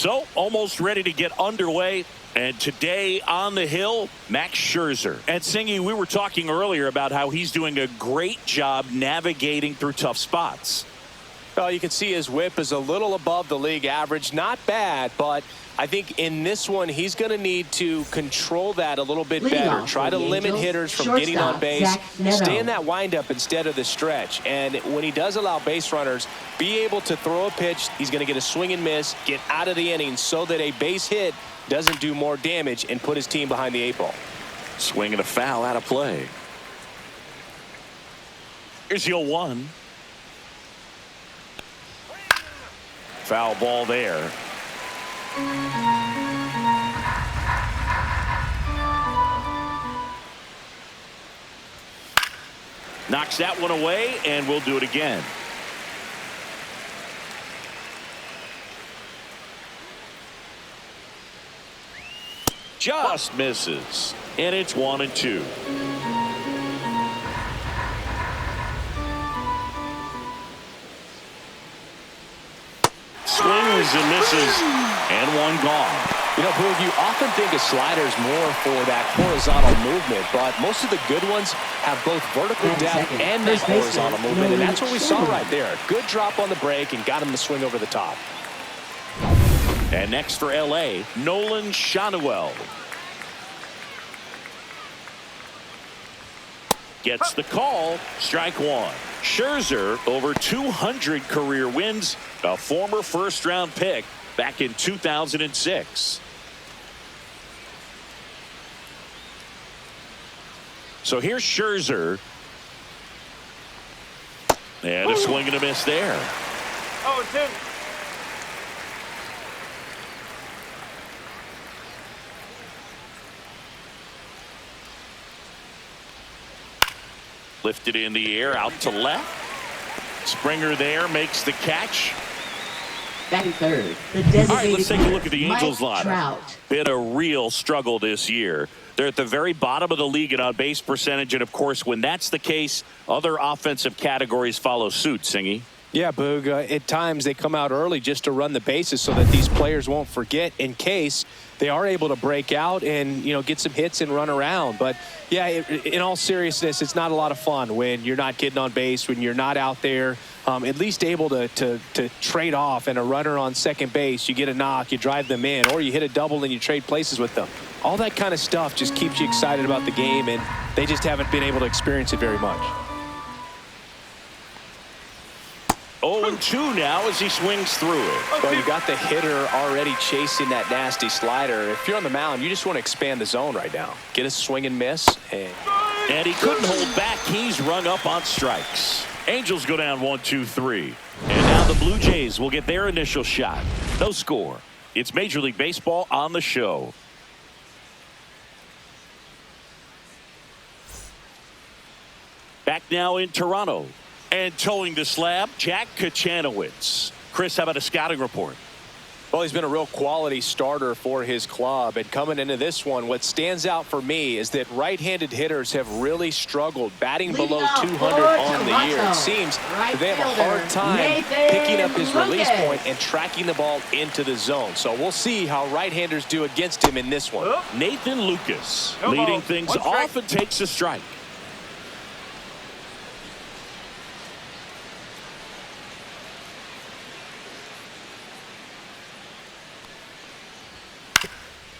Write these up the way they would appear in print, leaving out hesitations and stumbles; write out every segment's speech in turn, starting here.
So, almost ready to get underway. And today on the hill, Max Scherzer. And Singy, we were talking earlier about how he's doing a great job navigating through tough spots. Well, you can see his whip is a little above the league average. Not bad, but I think in this one, he's going to need to control that a little bit better. Try to limit hitters from getting on base. Stay in that windup instead of the stretch. And when he does allow base runners, be able to throw a pitch. He's going to get a swing and miss, get out of the inning so that a base hit doesn't do more damage and put his team behind the 8 ball. Swing and a foul out of play. Here's the 0-1. Foul ball there. Knocks that one away, and we'll do it again. Just misses, and it's 1-2. Swings and misses, and one gone. You know, Boog, you often think a slider is more for that horizontal movement, but most of the good ones have both vertical depth and that horizontal movement, and that's what we saw right there. Good drop on the break and got him to swing over the top. And next for L.A., Nolan Schanuel. Gets the call, strike one. Scherzer, over 200 career wins, a former first-round pick back in 2006. So here's Scherzer. And a swing and a miss there. 0-2. Lifted in the air, out to left. Springer there makes the catch. Batting third, the designated. All right, let's take a look at the Angels lineup. Been a real struggle this year. They're at the very bottom of the league in on-base percentage, and of course, when that's the case, other offensive categories follow suit. Singy. Yeah, Boog, at times they come out early just to run the bases so that these players won't forget in case they are able to break out and, you know, get some hits and run around. But, yeah, in all seriousness, it's not a lot of fun when you're not getting on base, when you're not out there at least able to trade off, and a runner on second base, you get a knock, you drive them in, or you hit a double and you trade places with them. All that kind of stuff just keeps you excited about the game, and they just haven't been able to experience it very much. 0-2 now as he swings through it. Well, you got the hitter already chasing that nasty slider. If you're on the mound, you just want to expand the zone right now. Get a swing and miss. And he couldn't hold back. He's rung up on strikes. Angels go down 1-2-3. And now the Blue Jays will get their initial shot. No score. It's Major League Baseball on the show. Back now in Toronto. And towing the slab, Jack Kachanowicz. Chris, how about a scouting report? Well, he's been a real quality starter for his club. And coming into this one, what stands out for me is that right-handed hitters have really struggled, batting below 200 on the year. It seems that they have a hard time picking up his release point and tracking the ball into the zone. So we'll see how right-handers do against him in this one. Nathan Lucas leading things off and takes a strike.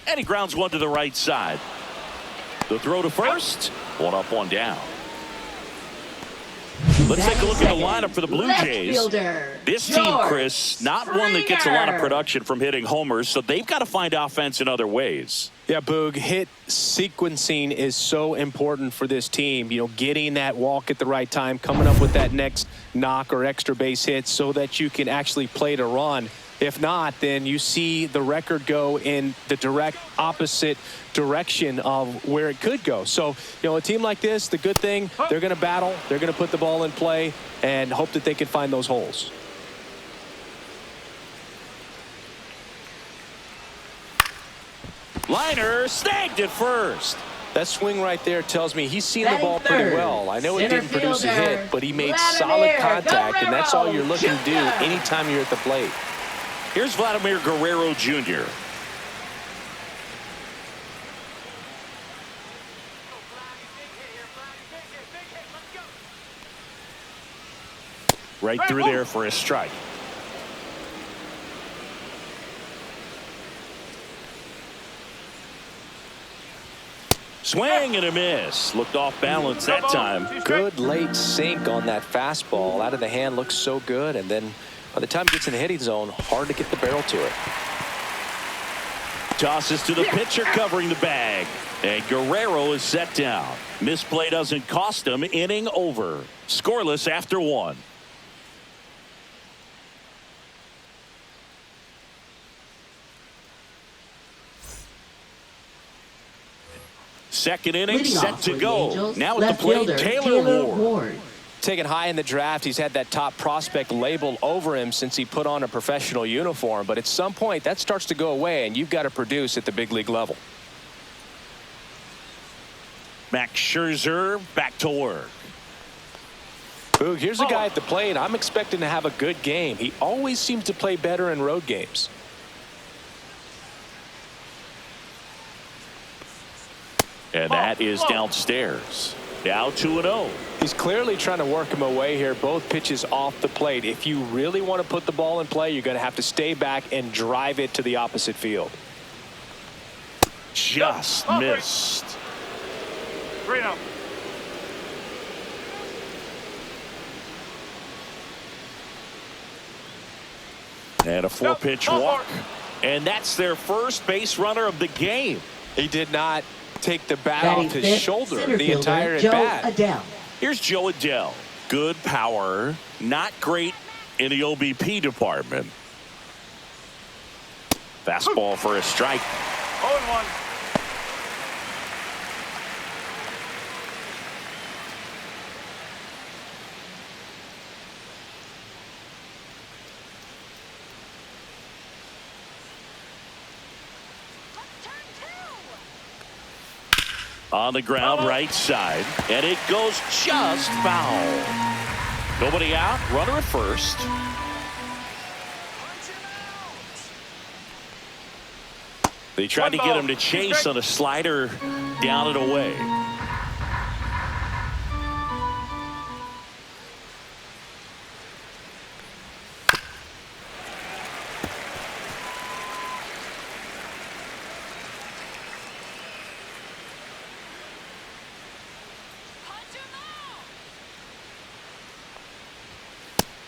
And he grounds one to the right side. The throw to first. One up, one down. Let's take a look at the lineup for the Blue Jays. This team, Chris, not one that gets a lot of production from hitting homers, so they've got to find offense in other ways. Yeah, Boog, hit sequencing is so important for this team. You know, getting that walk at the right time, coming up with that next knock or extra base hit so that you can actually play to run. If not, then you see the record go in the direct opposite direction of where it could go. So, you know, a team like this, the good thing, they're going to battle, they're going to put the ball in play and hope that they can find those holes. Liner snagged at first. That swing right there tells me he's seen the ball pretty well. I know it didn't produce a hit, but he made solid contact, and that's all you're looking to do anytime you're at the plate. Here's Vladimir Guerrero Jr. Right through there for a strike. Swing and a miss. Looked off balance that time. Good late sink on that fastball. Out of the hand, looks so good. And then by the time it gets in the hitting zone, hard to get the barrel to it. Tosses to the pitcher covering the bag. And Guerrero is set down. Misplay doesn't cost him. Inning over. Scoreless after one. Second inning set to go. Now at the plate, Taylor Ward. Taken high in the draft, he's had that top prospect label over him since he put on a professional uniform. But at some point, that starts to go away, and you've got to produce at the big league level. Max Scherzer back to work. Boog, here's a guy at the plate. I'm expecting to have a good game. He always seems to play better in road games. And that is downstairs. Now 2-0. He's clearly trying to work him away here. Both pitches off the plate. If you really want to put the ball in play, you're going to have to stay back and drive it to the opposite field. Just missed. 3-0. And a 4-pitch walk. And that's their first base runner of the game. He did not take the bat off his fifth, shoulder center the fielder, entire Joe at-bat. Adele. Here's Joe Adele. Good power. Not great in the OBP department. Fastball for a strike. 0-1. On the ground, right side. And it goes just foul. Nobody out. Runner at first. They tried to get him to chase on a slider down and away.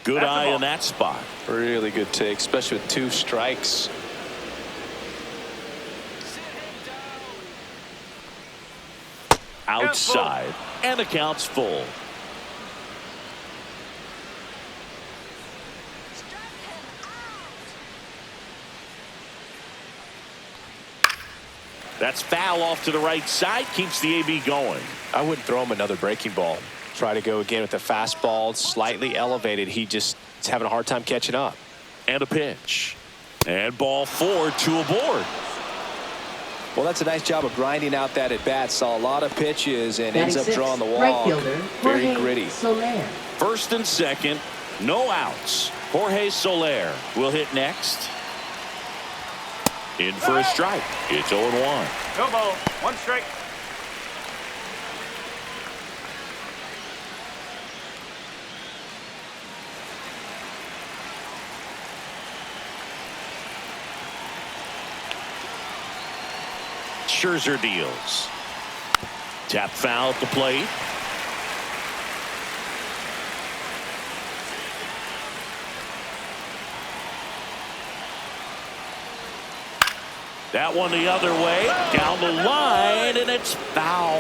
Good eye in that spot. Really good take, especially with 2 strikes. Outside. And the count's full. That's foul off to the right side. Keeps the AB going. I wouldn't throw him another breaking ball. Try to go again with the fastball, slightly elevated. He just is having a hard time catching up. And a pitch. And ball 4, 2 aboard. Well, that's a nice job of grinding out that at bat. Saw a lot of pitches and ends up Batting drawing the sixth, walk. right fielder, Very Jorge gritty. Soler. First and second, no outs. Jorge Soler will hit next. In for a strike. It's 0-1. No ball. 1 strike. Scherzer deals. Tap foul at the plate. That one the other way. Down the line, and it's foul.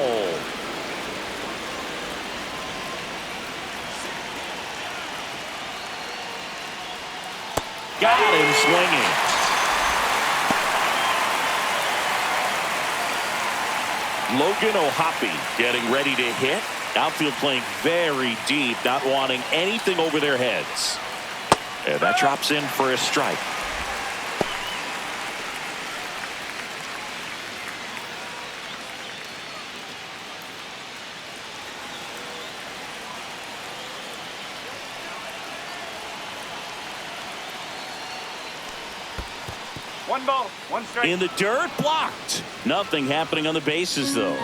Got him swinging. Logan O'Hoppe getting ready to hit. Outfield playing very deep, not wanting anything over their heads. And that drops in for a strike. One ball, one strike. In the dirt, blocked. Nothing happening on the bases, though.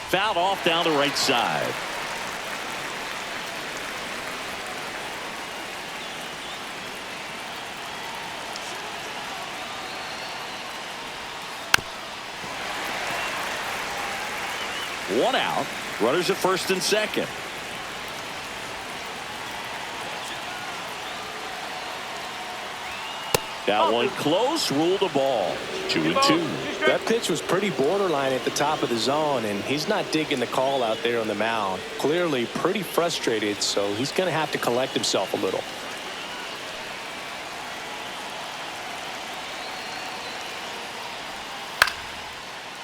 Fouled off down the right side. One out. Runners at first and second. That one close, ruled a ball. 2-2. That pitch was pretty borderline at the top of the zone, and he's not digging the call out there on the mound. Clearly pretty frustrated, so he's going to have to collect himself a little.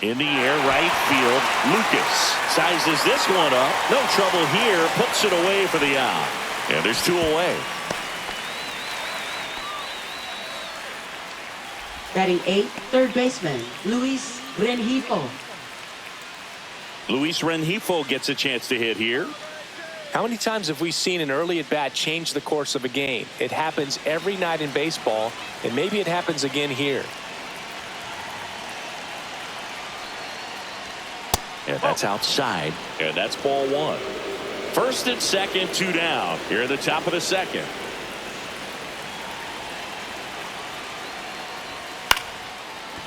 In the air, right field. Lucas sizes this one up. No trouble here. Puts it away for the out. And there's two away. Batting 8th, third baseman, Luis Rengifo. Luis Rengifo gets a chance to hit here. How many times have we seen an early at-bat change the course of a game? It happens every night in baseball, and maybe it happens again here. And that's outside. And that's ball one. First and second, two down. Here at the top of the second.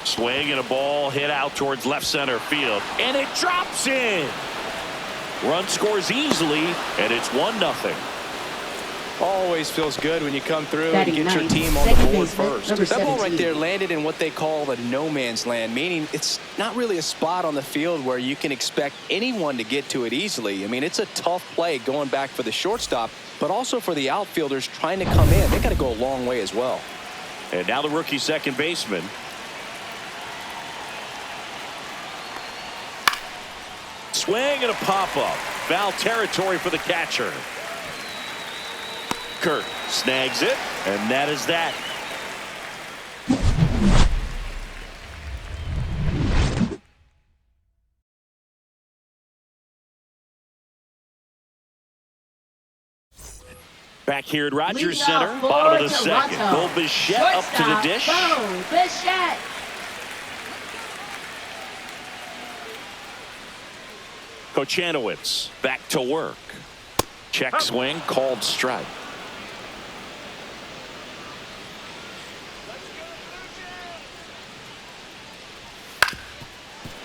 Swing and a ball hit out towards left center field. And it drops in. Run scores easily, and it's 1-0. Always feels good when you come through and Batting get your ninth, team on the second board baseman, first. number That ball right 17. there landed in what they call the no man's land, meaning it's not really a spot on the field where you can expect anyone to get to it easily. I mean, it's a tough play going back for the shortstop, but also for the outfielders trying to come in. They got to go a long way as well. And now the rookie second baseman. Swing and a pop-up. Foul territory for the catcher. Kurt snags it, and that is that. Back here at Rogers Leadoff Center, for bottom of the Toronto. second. Bo Bichette up to the dish. Bo Bichette. Kochanowicz back to work. Check swing, called strike.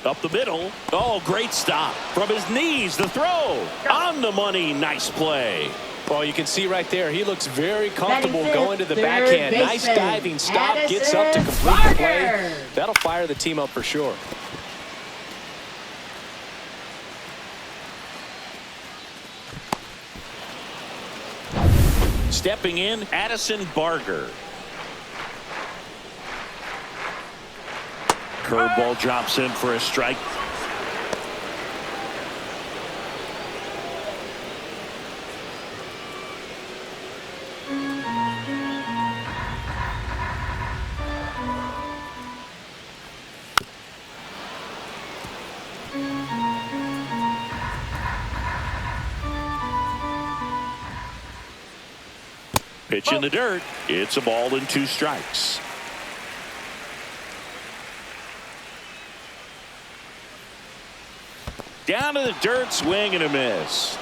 Up the middle. Oh, great stop. From his knees, the throw. On the money, nice play. Well, you can see right there, he looks very comfortable Batting going to the fifth, backhand. third Nice baseman, diving stop, gets up to Addison complete the play. Barker. That'll fire the team up for sure. Stepping in, Addison Barker. Curveball drops in for a strike. Pitch in the dirt. It's a ball and 2 strikes. Down to the dirt, swing and a miss.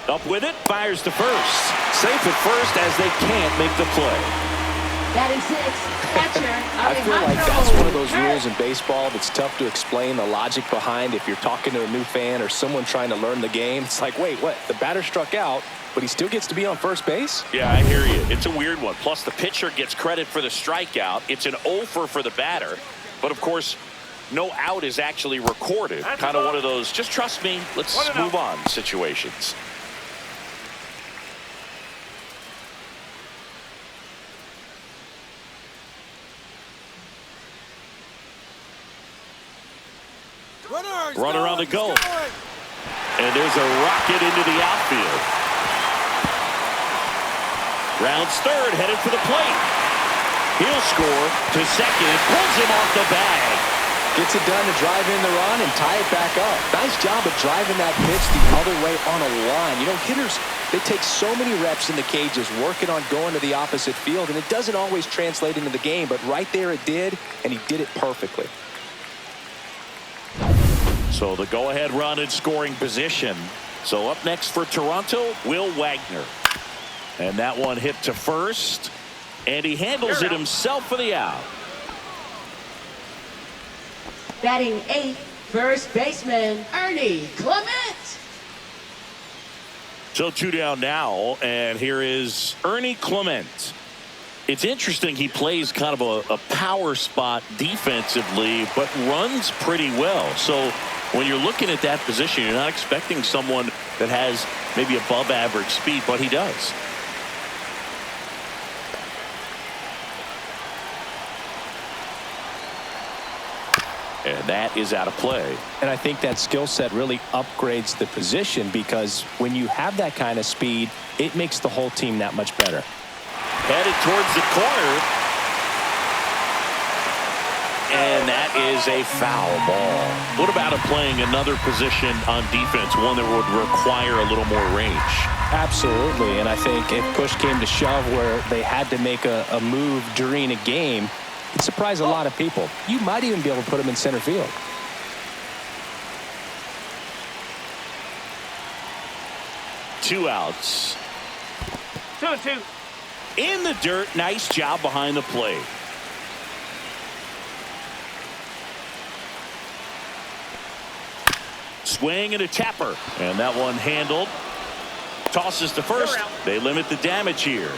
Up with it, fires to first. Safe at first as they can't make the play. Batting 6th, catcher. I feel like that's one of those rules in baseball that's tough to explain the logic behind. If you're talking to a new fan or someone trying to learn the game, it's like, wait, what? The batter struck out, but he still gets to be on first base? Yeah, I hear you. It's a weird one. Plus, the pitcher gets credit for the strikeout. It's an offer for the batter. But, of course, no out is actually recorded. Kind of one of those, just trust me, let's move on situations. Runner on the go. And there's a rocket into the outfield. Rounds third, headed for the plate. He'll score to second. Pulls him off the bag. Gets it done to drive in the run and tie it back up. Nice job of driving that pitch the other way on a line. You know, hitters, they take so many reps in the cages working on going to the opposite field, and it doesn't always translate into the game, but right there it did, and he did it perfectly. So the go-ahead run in scoring position. So up next for Toronto, Will Wagner. And that one hit to first, and he handles it himself for the out. Batting 8th, first baseman, Ernie Clement. So 2 down now, and here is Ernie Clement. It's interesting, he plays kind of a power spot defensively, but runs pretty well. So when you're looking at that position, you're not expecting someone that has maybe above average speed, but he does. And that is out of play. And I think that skill set really upgrades the position, because when you have that kind of speed, it makes the whole team that much better. Headed towards the corner. And that is a foul ball. What about him playing another position on defense, one that would require a little more range? Absolutely. And I think if push came to shove where they had to make a move during a game, it surprised a lot of people. You might even be able to put him in center field. Two outs. 2-2. In the dirt. Nice job behind the plate. Swing and a tapper. And that one handled. Tosses to first. They limit the damage here.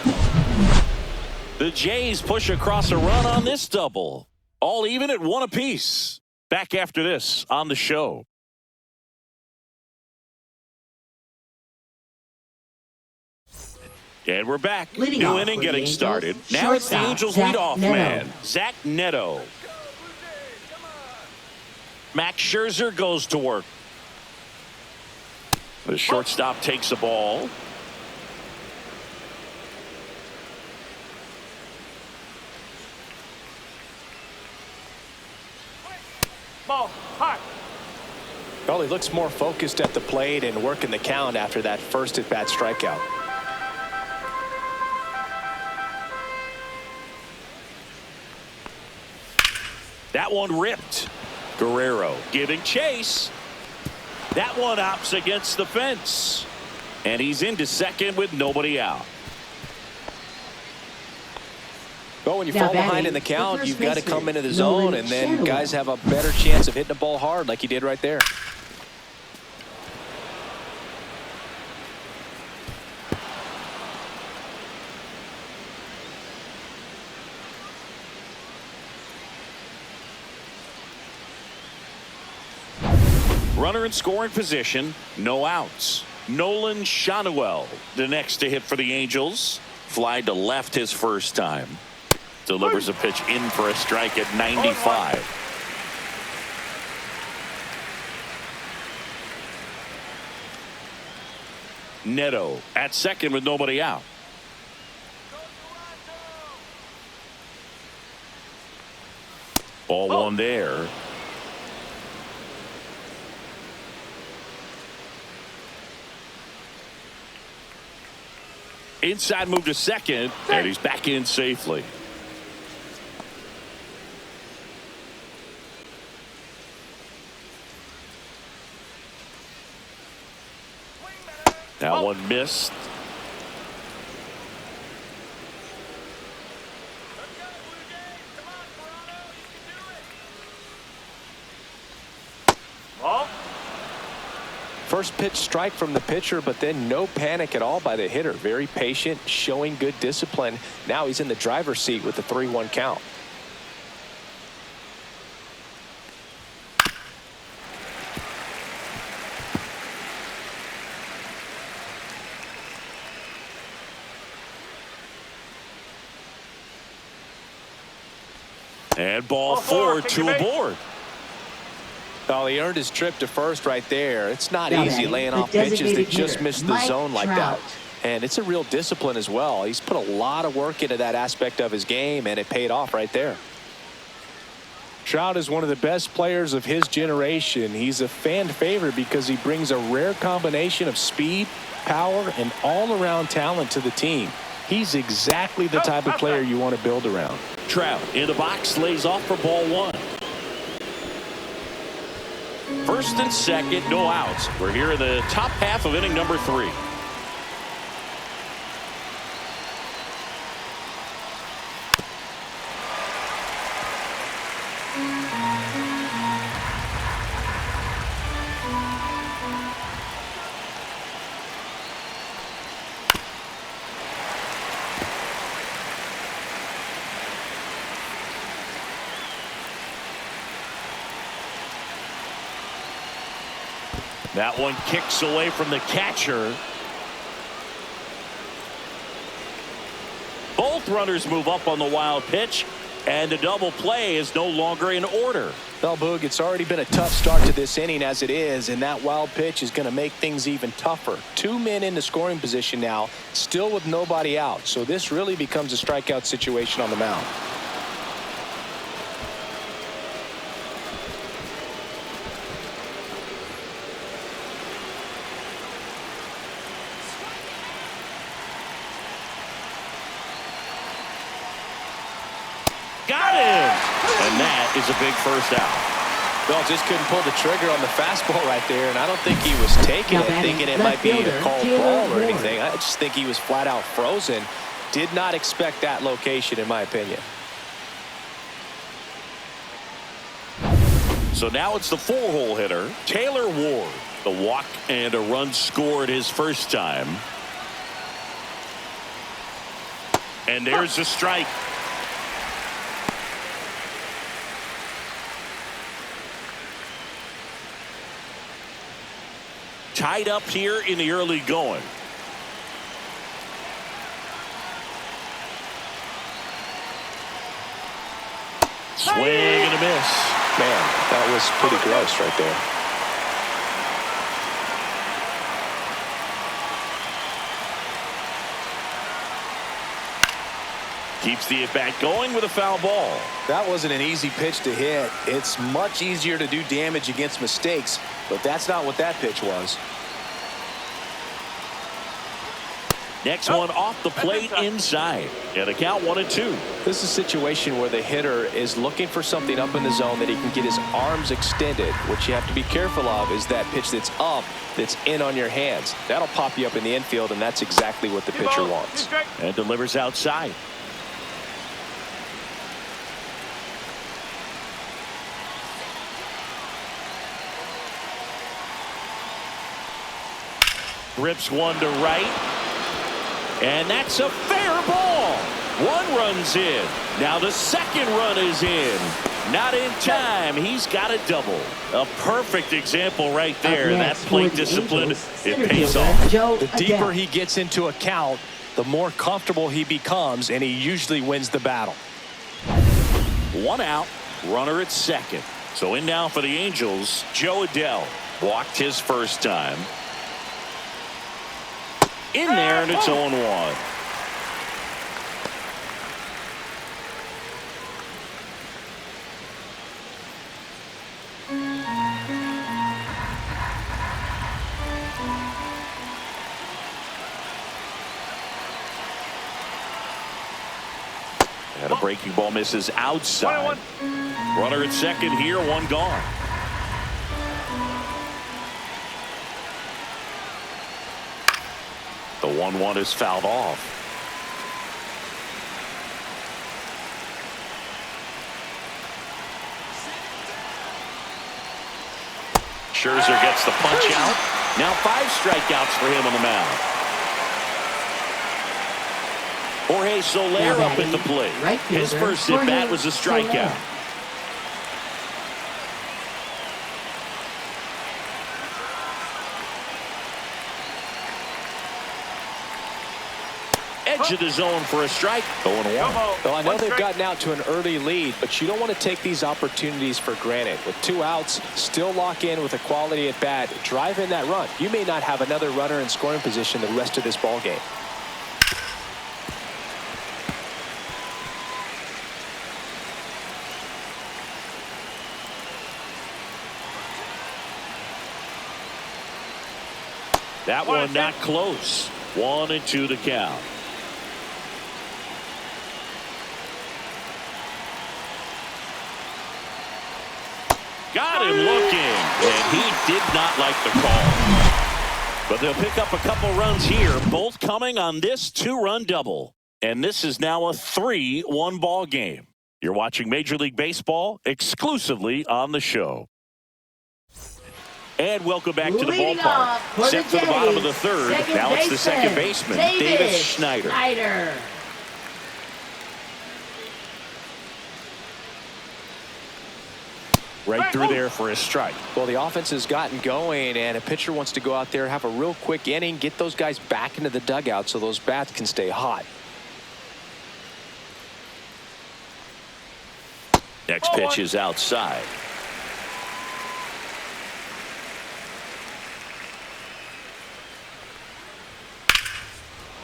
The Jays push across a run on this double. All even at 1 apiece. Back after this on the show. And we're back. Leading New off inning for getting the Angels, started. Now it's the shortstop, Angels Zach leadoff Neto. man, Zach Neto. Max Scherzer goes to work. The shortstop takes the ball. Ball, hot. Well, he looks more focused at the plate and working the count after that first at-bat strikeout. That one ripped. Guerrero giving chase. That one opts against the fence. And he's into second with nobody out. Well, when you Now fall behind batting, in the count, the you've first got to come baseman, into the zone, Nolan and then Shadowell. guys have a better chance of hitting the ball hard like he did right there. Runner in scoring position, no outs. Nolan Shadowell, the next to hit for the Angels. Fly to left his first time. Delivers a pitch in for a strike at 95. Neto at second with nobody out. Ball one there. Inside move to second, and he's back in safely. That one missed. Ball. First pitch strike from the pitcher, but then no panic at all by the hitter. Very patient, showing good discipline. Now he's in the driver's seat with the 3-1 count. And ball four, two aboard. Oh, he earned his trip to first right there. It's not Now easy batting, laying the off pitches that designated just hitter, miss the Mike zone like Trout. that. And it's a real discipline as well. He's put a lot of work into that aspect of his game, and it paid off right there. Trout is one of the best players of his generation. He's a fan favorite because he brings a rare combination of speed, power, and all-around talent to the team. He's exactly the type of player you want to build around. Trout in the box, lays off for ball one. First and second, no outs. We're here in the top half of inning number 3. That one kicks away from the catcher. Both runners move up on the wild pitch, and the double play is no longer in order. Well, Boog, it's already been a tough start to this inning as it is, and that wild pitch is going to make things even tougher. 2 men in the scoring position now, still with nobody out. So this really becomes a strikeout situation on the mound. Got him! And that is a big first out. Well, just couldn't pull the trigger on the fastball right there, and I don't think he was taking it, thinking it might be a called ball or anything. I just think he was flat out frozen. Did not expect that location, in my opinion. So now it's the 4-hole hitter, Taylor Ward. The walk and a run scored his first time. And there's the strike. Tied up here in the early going. Swing and a miss. Man, that was pretty gross right there. Keeps the at-bat going with a foul ball. That wasn't an easy pitch to hit. It's much easier to do damage against mistakes, but that's not what that pitch was. Next one off the plate inside. And a count 1-2. This is a situation where the hitter is looking for something up in the zone that he can get his arms extended. What you have to be careful of is that pitch that's up, that's in on your hands. That'll pop you up in the infield, and that's exactly what the pitcher wants. And delivers outside. Rips one to right. And that's a fair ball. One run's in. Now the second run is in. Not in time. He's got a double. A perfect example right there. That plate discipline, it pays off. The deeper he gets into a count, the more comfortable he becomes, and he usually wins the battle. 1 out. Runner at second. So in now for the Angels, Joe Adell. Walked his first time. In there, and it's 0-1. And a breaking ball misses outside. Runner at second here, one gone. The 1-1 is fouled off. Scherzer gets the punch out. Now 5 strikeouts for him on the mound. Jorge Soler up at the plate. His first at bat was a strikeout. Edge of the zone for a strike. 0-1. Well, I know they've gotten out to an early lead, but you don't want to take these opportunities for granted. With 2 outs, still lock in with a quality at bat. Drive in that run. You may not have another runner in scoring position the rest of this ball game. That one not close. 1-2 to count. Got him looking, and he did not like the call. But they'll pick up a couple runs here, both coming on this 2-run double. And this is now a 3-1 ball game. You're watching Major League Baseball exclusively on the show. And welcome back to the ballpark. Set for the bottom of the third. Now it's the second baseman, Davis Schneider. Right through there for a strike. Well, the offense has gotten going, and a pitcher wants to go out there, have a real quick inning, get those guys back into the dugout so those bats can stay hot. Next pitch is outside.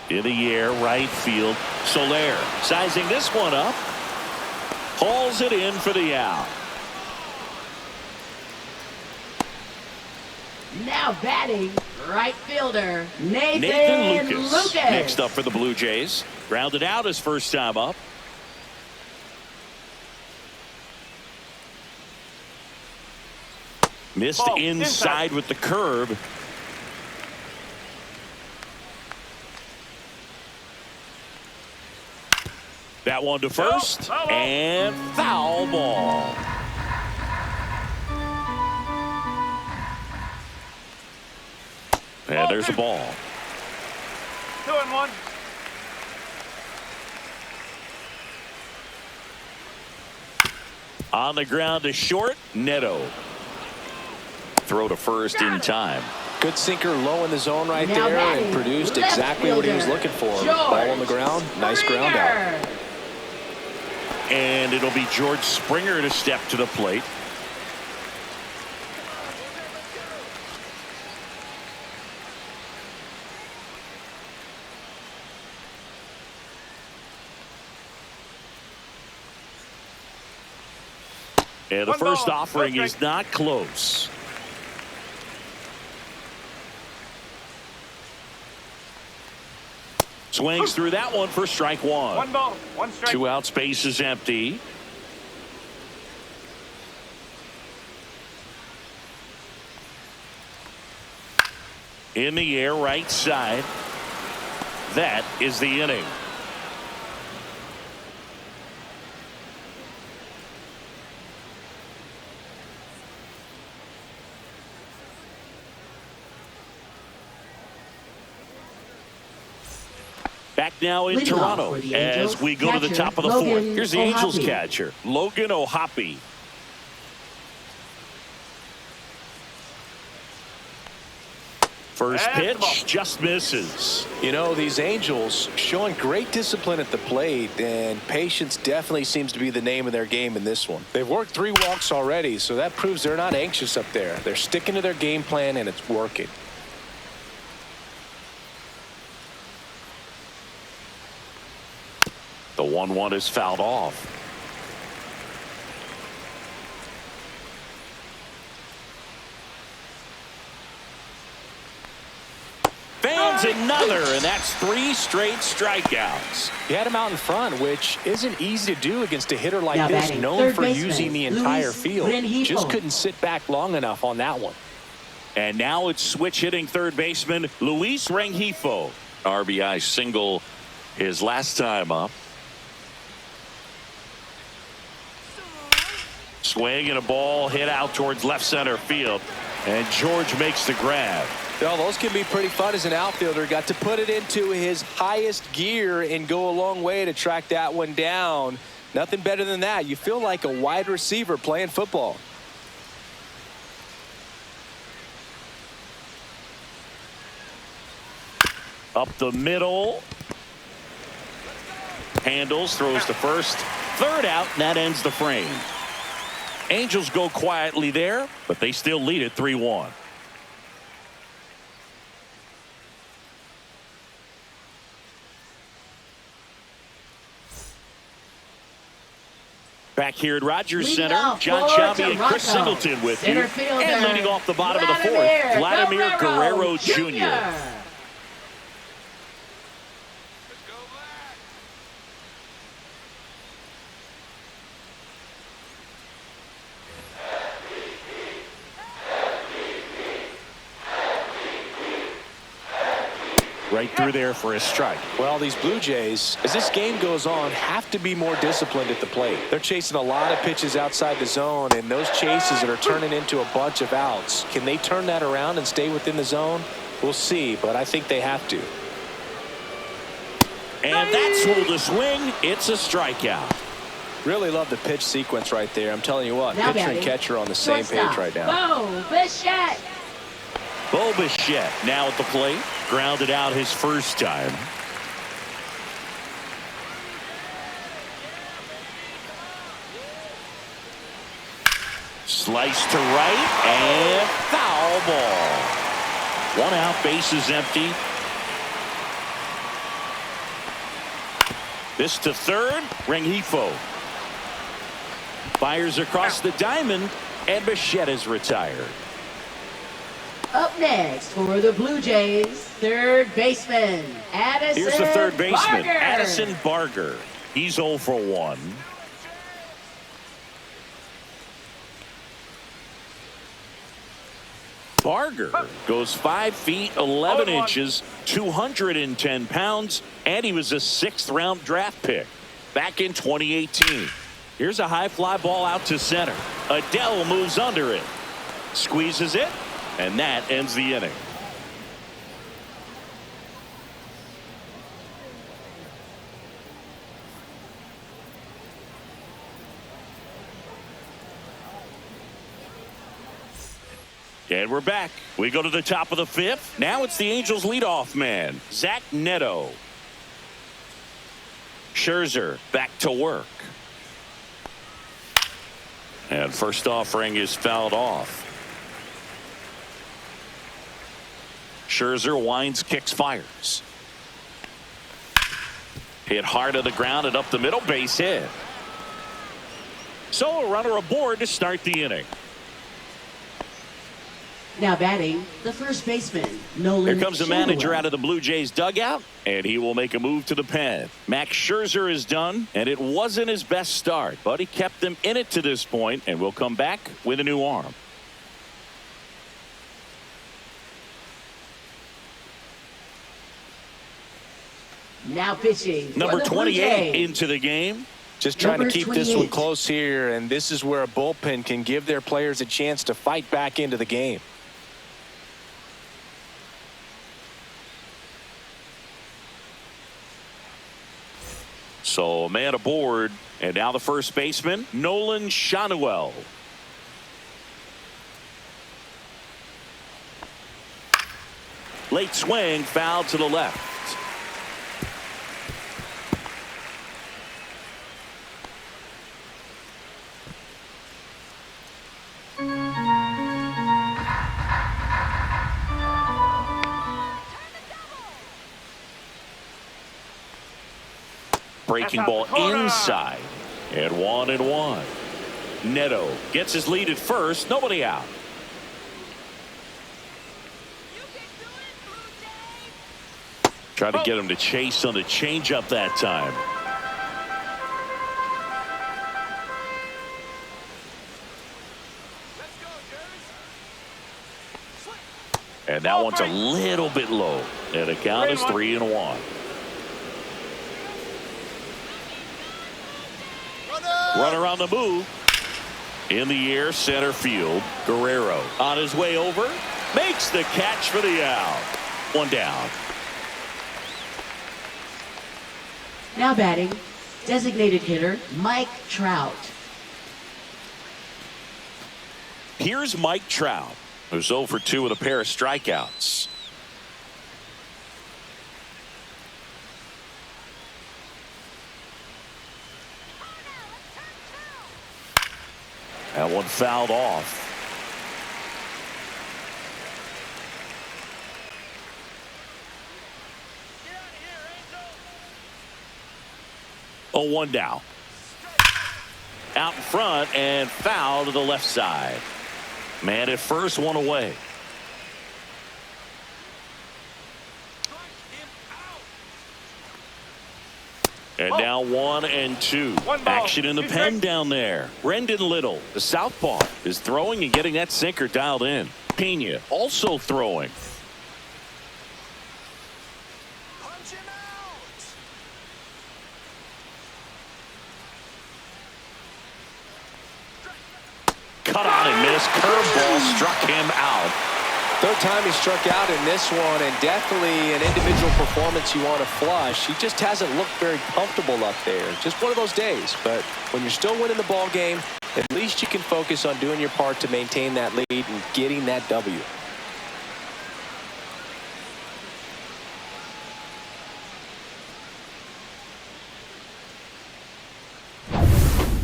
In the air, right field. Soler sizing this one up. Hauls it in for the out. Now batting, right fielder, Nathan Lucas. Next up for the Blue Jays. Grounded out his first time up. Missed inside with the curve. That one to first. And foul ball. And there's a ball. 2-1. On the ground to short. Neto. Throw to first in time. Good sinker low in the zone right there and produced exactly what he was looking for. Ball on the ground. Nice ground out. And it'll be George Springer to step to the plate. And the first offering is not close. Swings through that one for strike one. 1 ball, 1 strike. 2 out, space is empty. In the air, right side. That is the inning. Back now in Toronto as we go to the top of the fourth. Here's the Angels catcher, Logan O'Hoppe. First pitch just misses. You know, these Angels showing great discipline at the plate, and patience definitely seems to be the name of their game in this one. They've worked 3 walks already, so that proves they're not anxious up there. They're sticking to their game plan, and it's working. The 1-1 is fouled off. Fans another, and that's 3 straight strikeouts. He had him out in front, which isn't easy to do against a hitter like this, known for using the entire field. Just couldn't sit back long enough on that one. And now it's switch hitting third baseman Luis Rengifo. RBI single his last time up. Swing and a ball hit out towards left center field, and George makes the grab. Well, those can be pretty fun as an outfielder. Got to put it into his highest gear and go a long way to track that one down. Nothing better than that. You feel like a wide receiver playing football. Up the middle. Handles, throws to first. Third out, and that ends the frame. Angels go quietly there, but they still lead it 3-1. Back here at Rogers Leading Center, off John for Chauby and Chris Toronto, Singleton with center you. fielder, And leading off the bottom of the fourth, Vladimir Guerrero Jr. Right through there for a strike. Well, these Blue Jays, as this game goes on, have to be more disciplined at the plate. They're chasing a lot of pitches outside the zone, and those chases that are turning into a bunch of outs. Can they turn that around and stay within the zone? We'll see, but I think they have to. And that's ruled a swing. It's a strikeout. Really love the pitch sequence right there. I'm telling you what, Now pitcher and batting, catcher are on the same page right now. Bo Bichette. Bo Bichette now at the plate. Grounded out his first time. Slice to right and foul ball. 1 out, bases empty. This to third, Rengifo. Fires across the diamond, and Bichette is retired. Up next for the Blue Jays, third baseman, Addison Here's the third baseman, Barger. Addison Barger. He's 0 for 1. Barger goes 5 feet 11 inches, 210 pounds, and he was a 6th-round draft pick back in 2018. Here's a high fly ball out to center. Adele moves under it, squeezes it, and that ends the inning. And we're back. We go to the top of the 5th. Now it's the Angels leadoff man, Zach Neto. Scherzer back to work. And first offering is fouled off. Scherzer winds, kicks, fires. Hit hard to the ground and up the middle, base hit. So a runner aboard to start the inning. Now batting, the first baseman, Nolan. Here comes the manager out of the Blue Jays dugout, and he will make a move to the pen. Max Scherzer is done, and it wasn't his best start, but he kept them in it to this point, and will come back with a new arm. Now pitching. Number for the Blue 28 Jays. into the game. Just trying to Number keep this one 28. close here, and this is where a bullpen can give their players a chance to fight back into the game. So a man aboard, and now the first baseman, Nolan Shanuel. Late swing, foul to the left. Breaking ball inside, and 1-1. Neto gets his lead at first, nobody out. Try to get him to chase on the changeup that time. And that one's a little bit low, and the count is 3-1. Runner on the move. In the air, center field. Guerrero on his way over. Makes the catch for the out. 1 down. Now batting, designated hitter, Mike Trout. Here's Mike Trout, who's 0 for 2 with a pair of strikeouts. That one fouled off. Oh, 1 down. out in front and foul to the left side. Man at first, one away. And now 1 and 2. Action in the pen down there. Brendan Little, the southpaw, is throwing and getting that sinker dialed in. Pena also throwing. Cut on and missed. Curveball struck him out. Third time he struck out in this one, and definitely an individual performance you want to flush. He just hasn't looked very comfortable up there. Just one of those days. But when you're still winning the ball game, at least you can focus on doing your part to maintain that lead and getting that W.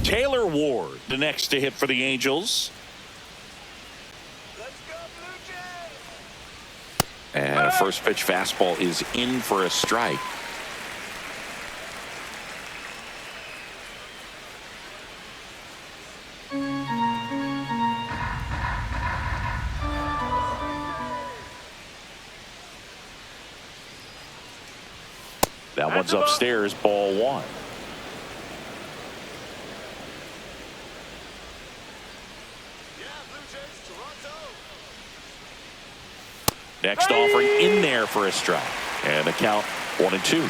Taylor Ward, the next to hit for the Angels. And a first pitch fastball is in for a strike. That one's upstairs, ball 1. Next offering in there for a strike. And the count 1 and 2.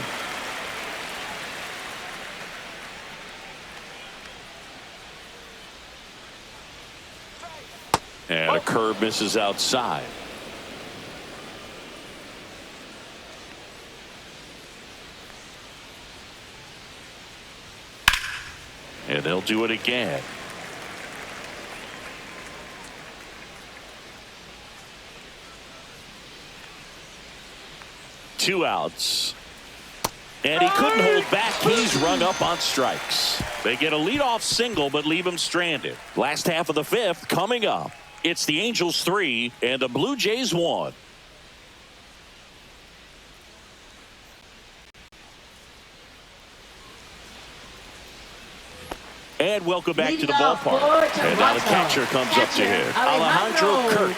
And a curve misses outside. And they'll do it again. Two outs. And he couldn't hold back. He's rung up on strikes. They get a leadoff single but leave him stranded. Last half of the 5th coming up. It's the Angels 3 and the Blue Jays 1. And welcome back to the ballpark. And now the catcher comes up to hit. Alejandro Kirk.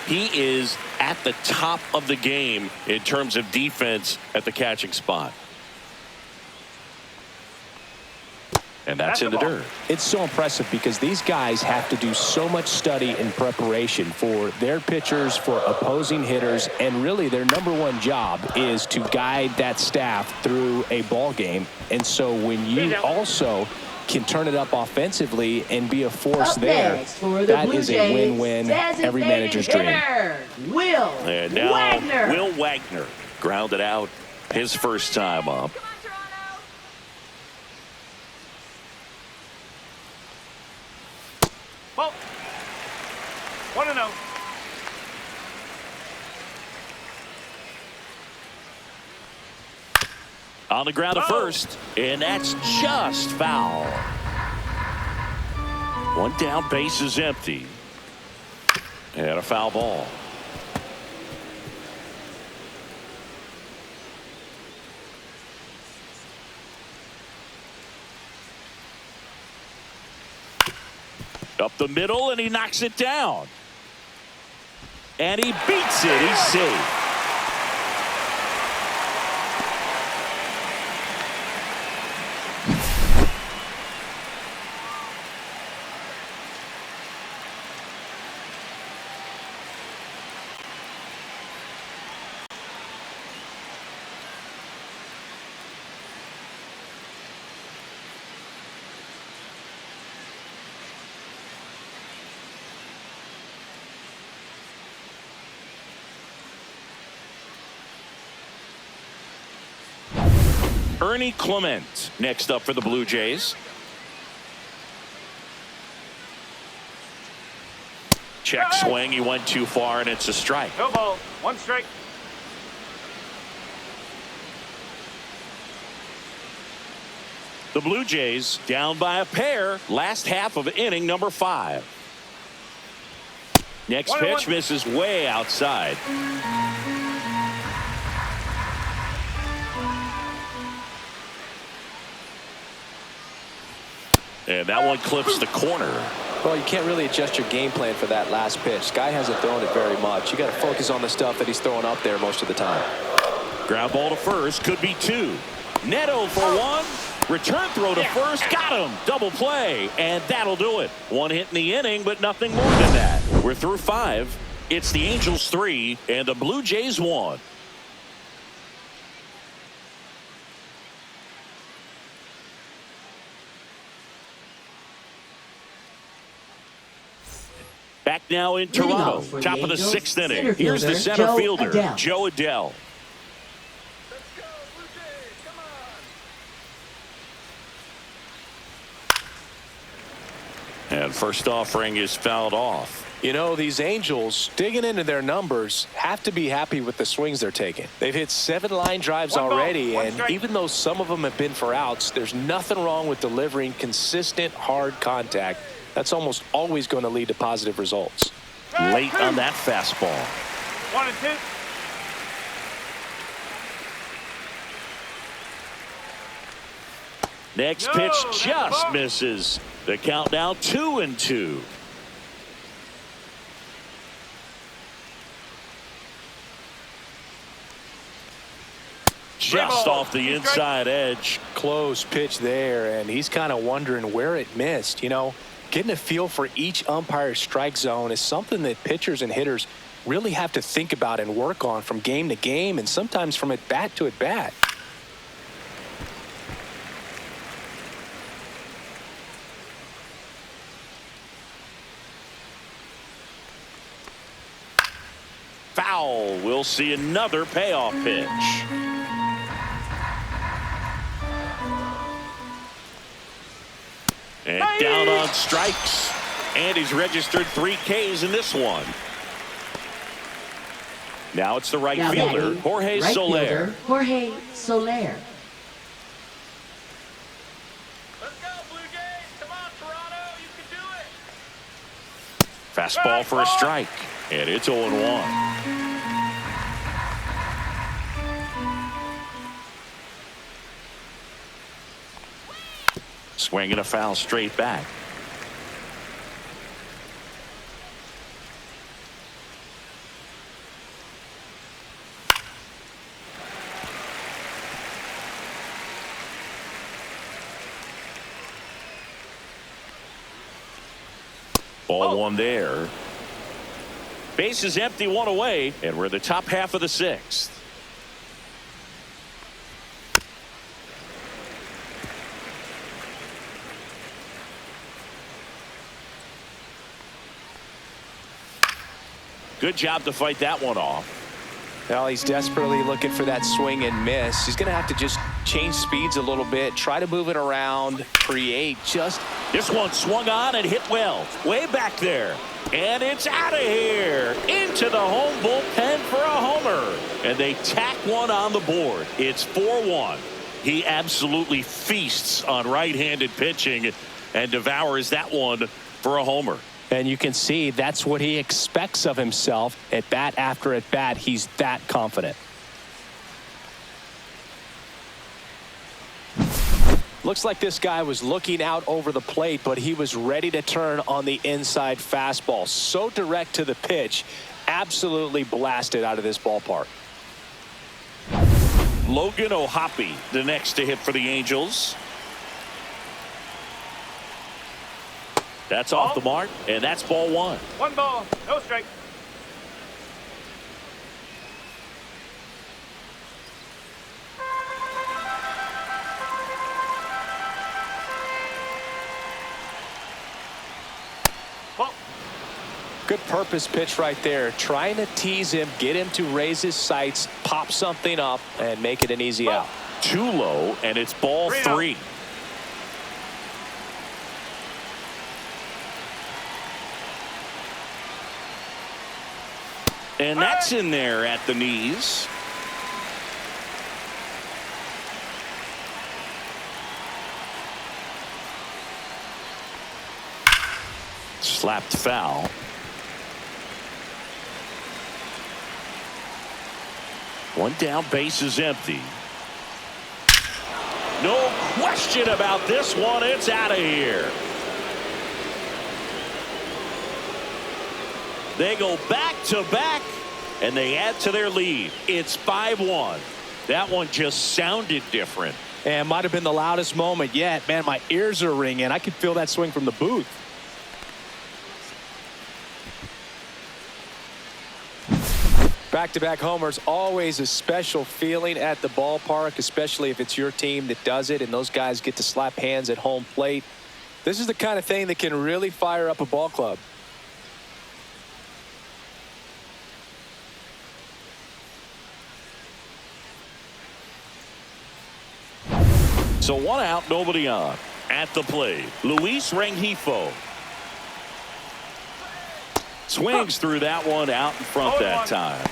He is at the top of the game in terms of defense at the catching spot. And that's in the dirt. It's so impressive because these guys have to do so much study and preparation for their pitchers, for opposing hitters, and really their #1 job is to guide that staff through a ball game. And so when you also can turn it up offensively and be a force there, that is a win-win, every manager's dream. And now Will Wagner grounded out his first time up. Ball. 1-0. On the ground to first, and that's just foul. One down, base is empty. And a foul ball. Up the middle, and he knocks it down. And he beats it. He's safe. Ernie Clement next up for the Blue Jays. Check swing. He went too far, and it's a strike. No ball. 1 strike. The Blue Jays down by a pair. Last half of inning number 5. Next pitch misses way outside. And that one clips the corner. Well, you can't really adjust your game plan for that last pitch. Guy hasn't thrown it very much. You got to focus on the stuff that he's throwing up there most of the time. Ground ball to first, could be two. Neto for one. Return throw to first, got him. Double play, and that'll do it. One hit in the inning, but nothing more than that. We're through 5. It's the Angels 3 and the Blue Jays 1. Back now in Toronto, top of the 6th inning. Here's the center fielder, Joe Adell. And first offering is fouled off. You know, these Angels, digging into their numbers, have to be happy with the swings they're taking. They've hit 7 line drives already, and even though some of them have been for outs, there's nothing wrong with delivering consistent, hard contact. That's almost always going to lead to positive results. Late on that fastball. 1 and 2. Next pitch just misses. The count now 2 and 2. Just off the inside edge. Close pitch there, and he's kind of wondering where it missed. You know, getting a feel for each umpire's strike zone is something that pitchers and hitters really have to think about and work on from game to game, and sometimes from at bat to at bat. Foul. We'll see another payoff pitch. And down on strikes. And he's registered 3 Ks in this one. Now it's the right fielder, Jorge Soler. Jorge Soler. Let's go, Blue Jays. Come on, Toronto. You can do it. Fastball for a strike. And it's 0-1. Swinging a foul straight back. Ball 1 there. Base is empty, 1 away, and we're in the top half of the 6th. Good job to fight that one off. Well, he's desperately looking for that swing and miss. He's going to have to just change speeds a little bit, try to move it around, create just. This one swung on and hit well, way back there. And it's out of here, into the home bullpen for a homer. And they tack one on the board. It's 4-1. He absolutely feasts on right-handed pitching and devours that one for a homer. And you can see that's what he expects of himself at bat after at bat. He's that confident. Looks like this guy was looking out over the plate, but he was ready to turn on the inside fastball. So direct to the pitch, absolutely blasted out of this ballpark. Logan O'Hoppe, the next to hit for the Angels. That's off the mark, and that's ball 1. 1 ball, no strike. Good purpose pitch right there, trying to tease him, get him to raise his sights, pop something up, and make it an easy out. Too low, and it's ball 3. And that's in there at the knees. Slapped foul. One down, base is empty. No question about this one. It's out of here. They go back to back, and they add to their lead. It's 5-1. That one just sounded different. And might have been the loudest moment yet. Man, my ears are ringing. I could feel that swing from the booth. Back-to-back homers, always a special feeling at the ballpark, especially if it's your team that does it and those guys get to slap hands at home plate. This is the kind of thing that can really fire up a ball club. So 1 out, nobody on. At the plate, Luis Rengifo. Swings through that one out in front that time.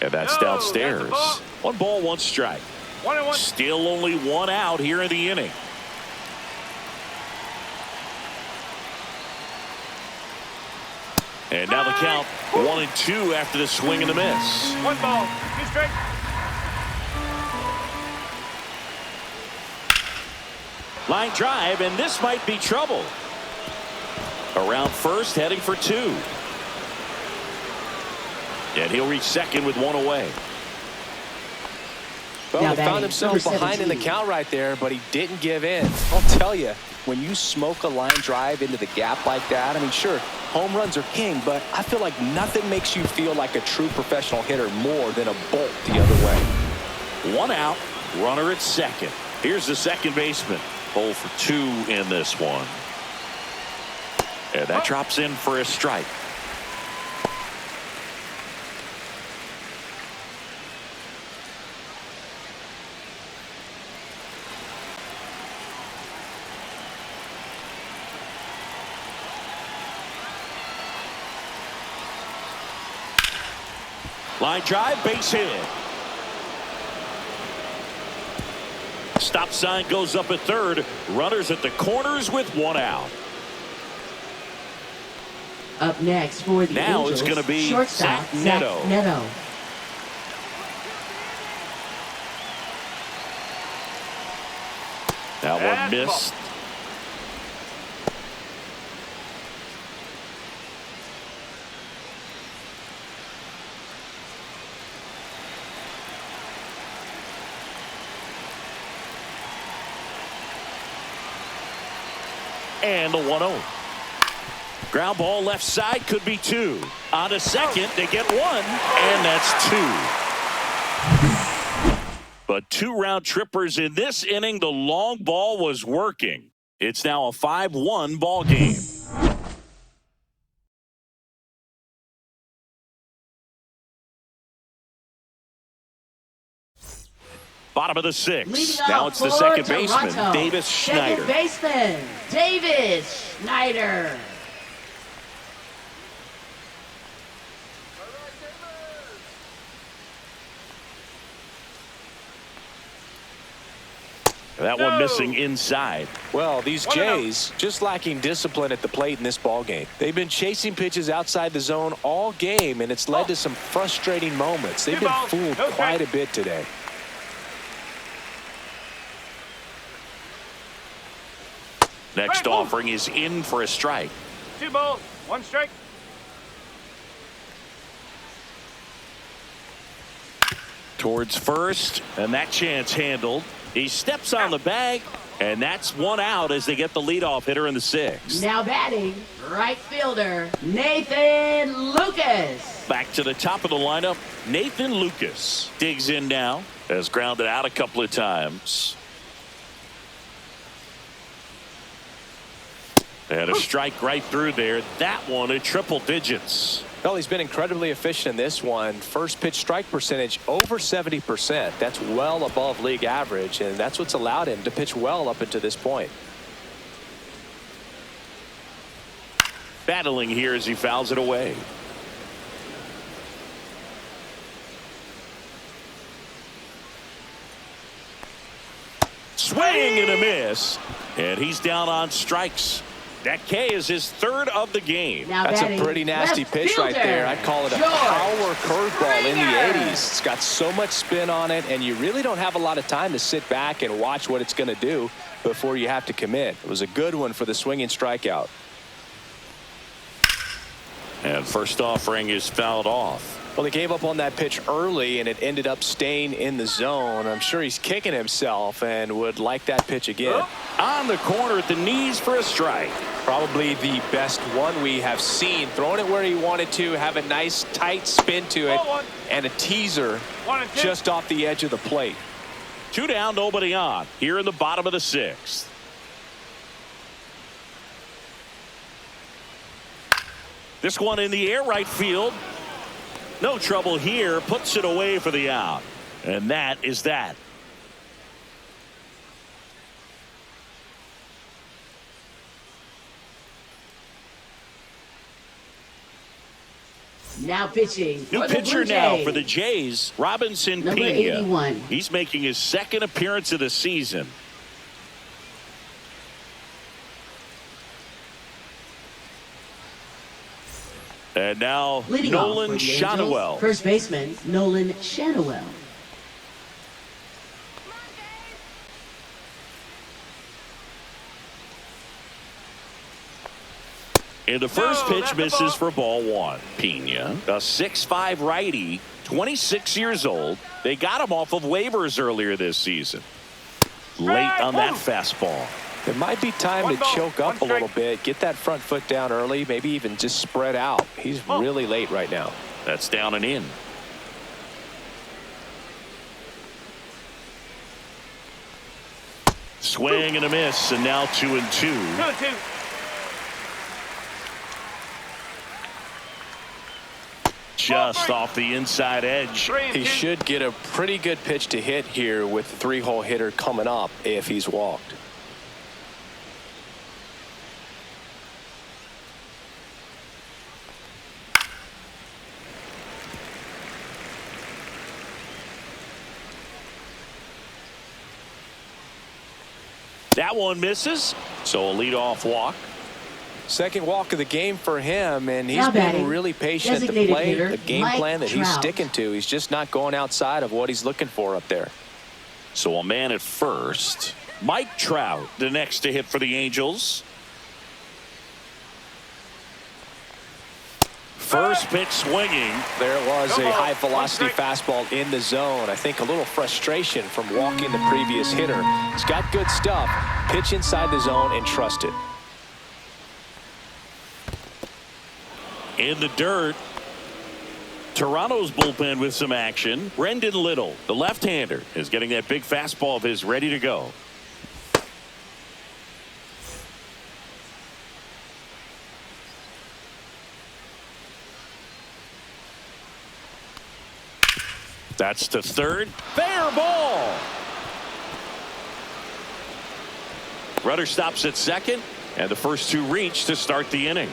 And that's downstairs. 1 ball, 1 strike. 1-1. Still only 1 out here in the inning. And now the count 1-2 after the swing and the miss. 1 ball, 2 strikes. Line drive, and this might be trouble. Around first, heading for 2. And he'll reach second with 1 away. Well, Now he found batting, himself number behind in the 17. count right there, but he didn't give in. I'll tell you, when you smoke a line drive into the gap like that, I mean, sure, home runs are king, but I feel like nothing makes you feel like a true professional hitter more than a bolt the other way. 1 out, runner at second. Here's the second baseman. 0 for 2 in this one. And that drops in for a strike. Line drive, base hit. Stop sign goes up at third. Runners at the corners with 1 out. Up next for the Now Angels, it's going to be shortstop Zach Neto. Zach Neto. That one missed. And the 1-0. Ground ball left side, could be 2. On to second, they get 1, and that's 2. But 2 round trippers in this inning. The long ball was working. It's now a 5-1 ball game. Bottom of the 6th. Leading Now off it's the for second Toronto, baseman, Davis Schneider. Second baseman, Davis Schneider. That one missing inside. Well, these Jays just lacking discipline at the plate in this ball game. They've been chasing pitches outside the zone all game, and it's led to some frustrating moments. They've been fooled quite a bit today. Next offering is in for a strike. 2 balls, 1 strike. Towards first, and that chance handled. He steps on the bag, and that's 1 out as they get the leadoff hitter in the 6th. Now batting, right fielder, Nathan Lucas. Back to the top of the lineup, Nathan Lucas digs in now, has grounded out a couple of times. And a strike right through there. That one at triple digits. Well, he's been incredibly efficient in this one. First pitch strike percentage over 70%. That's well above league average, and that's what's allowed him to pitch well up until this point. Battling here as he fouls it away. Swing and a miss. And he's down on strikes. That K is his third of the game. Now That's batting, a pretty nasty left pitch right fielder, there. I'd call it a George power curveball in the Springer. 80s. It's got so much spin on it, and you really don't have a lot of time to sit back and watch what it's going to do before you have to commit. It was a good one for the swinging strikeout. And first offering is fouled off. Well, he gave up on that pitch early, and it ended up staying in the zone. I'm sure he's kicking himself and would like that pitch again. On the corner at the knees for a strike. Probably the best one we have seen. Throwing it where he wanted to, have a nice tight spin to it, and a teaser just off the edge of the plate. 2 down, nobody on here in the bottom of the 6th. This one in the air, right field. No trouble here. Puts it away for the out. And that is that. Now pitching. New for the pitcher Blue now Jays. for the Jays, Robinson Number Pena. 81. He's making his 2nd appearance of the season. And now Leading Nolan off for the Angels, Shotwell. first baseman Nolan Shotwell. And the first pitch that's a misses ball. for ball 1. Pena, a 6'5" righty, 26 years old. They got him off of waivers earlier this season. Late on that fastball. It might be time One to ball, choke one up a little strike. bit, get that front foot down early, maybe even just spread out. He's really late right now. That's down and in. Swing and a miss, and now 2-2. 2-2. Just off the inside edge. 3-2. He should get a pretty good pitch to hit here with the 3-hole hitter coming up if he's walked. That one misses, so a leadoff walk. Second walk of the game for him, and he's Now been batting, really patient at the designated plate. hitter, The game Mike plan that he's Trout. sticking to, he's just not going outside of what he's looking for up there. So a man at first. Mike Trout, the next to hit for the Angels. First pitch swinging. There was Come a on, high velocity one strike. fastball in the zone. I think a little frustration from walking the previous hitter. He's got good stuff. Pitch inside the zone and trust it. In the dirt. Toronto's bullpen with some action. Brendan Little, the left-hander, is getting that big fastball of his ready to go. That's to third. Fair ball. Rudder stops at second, and the first 2 reach to start the inning.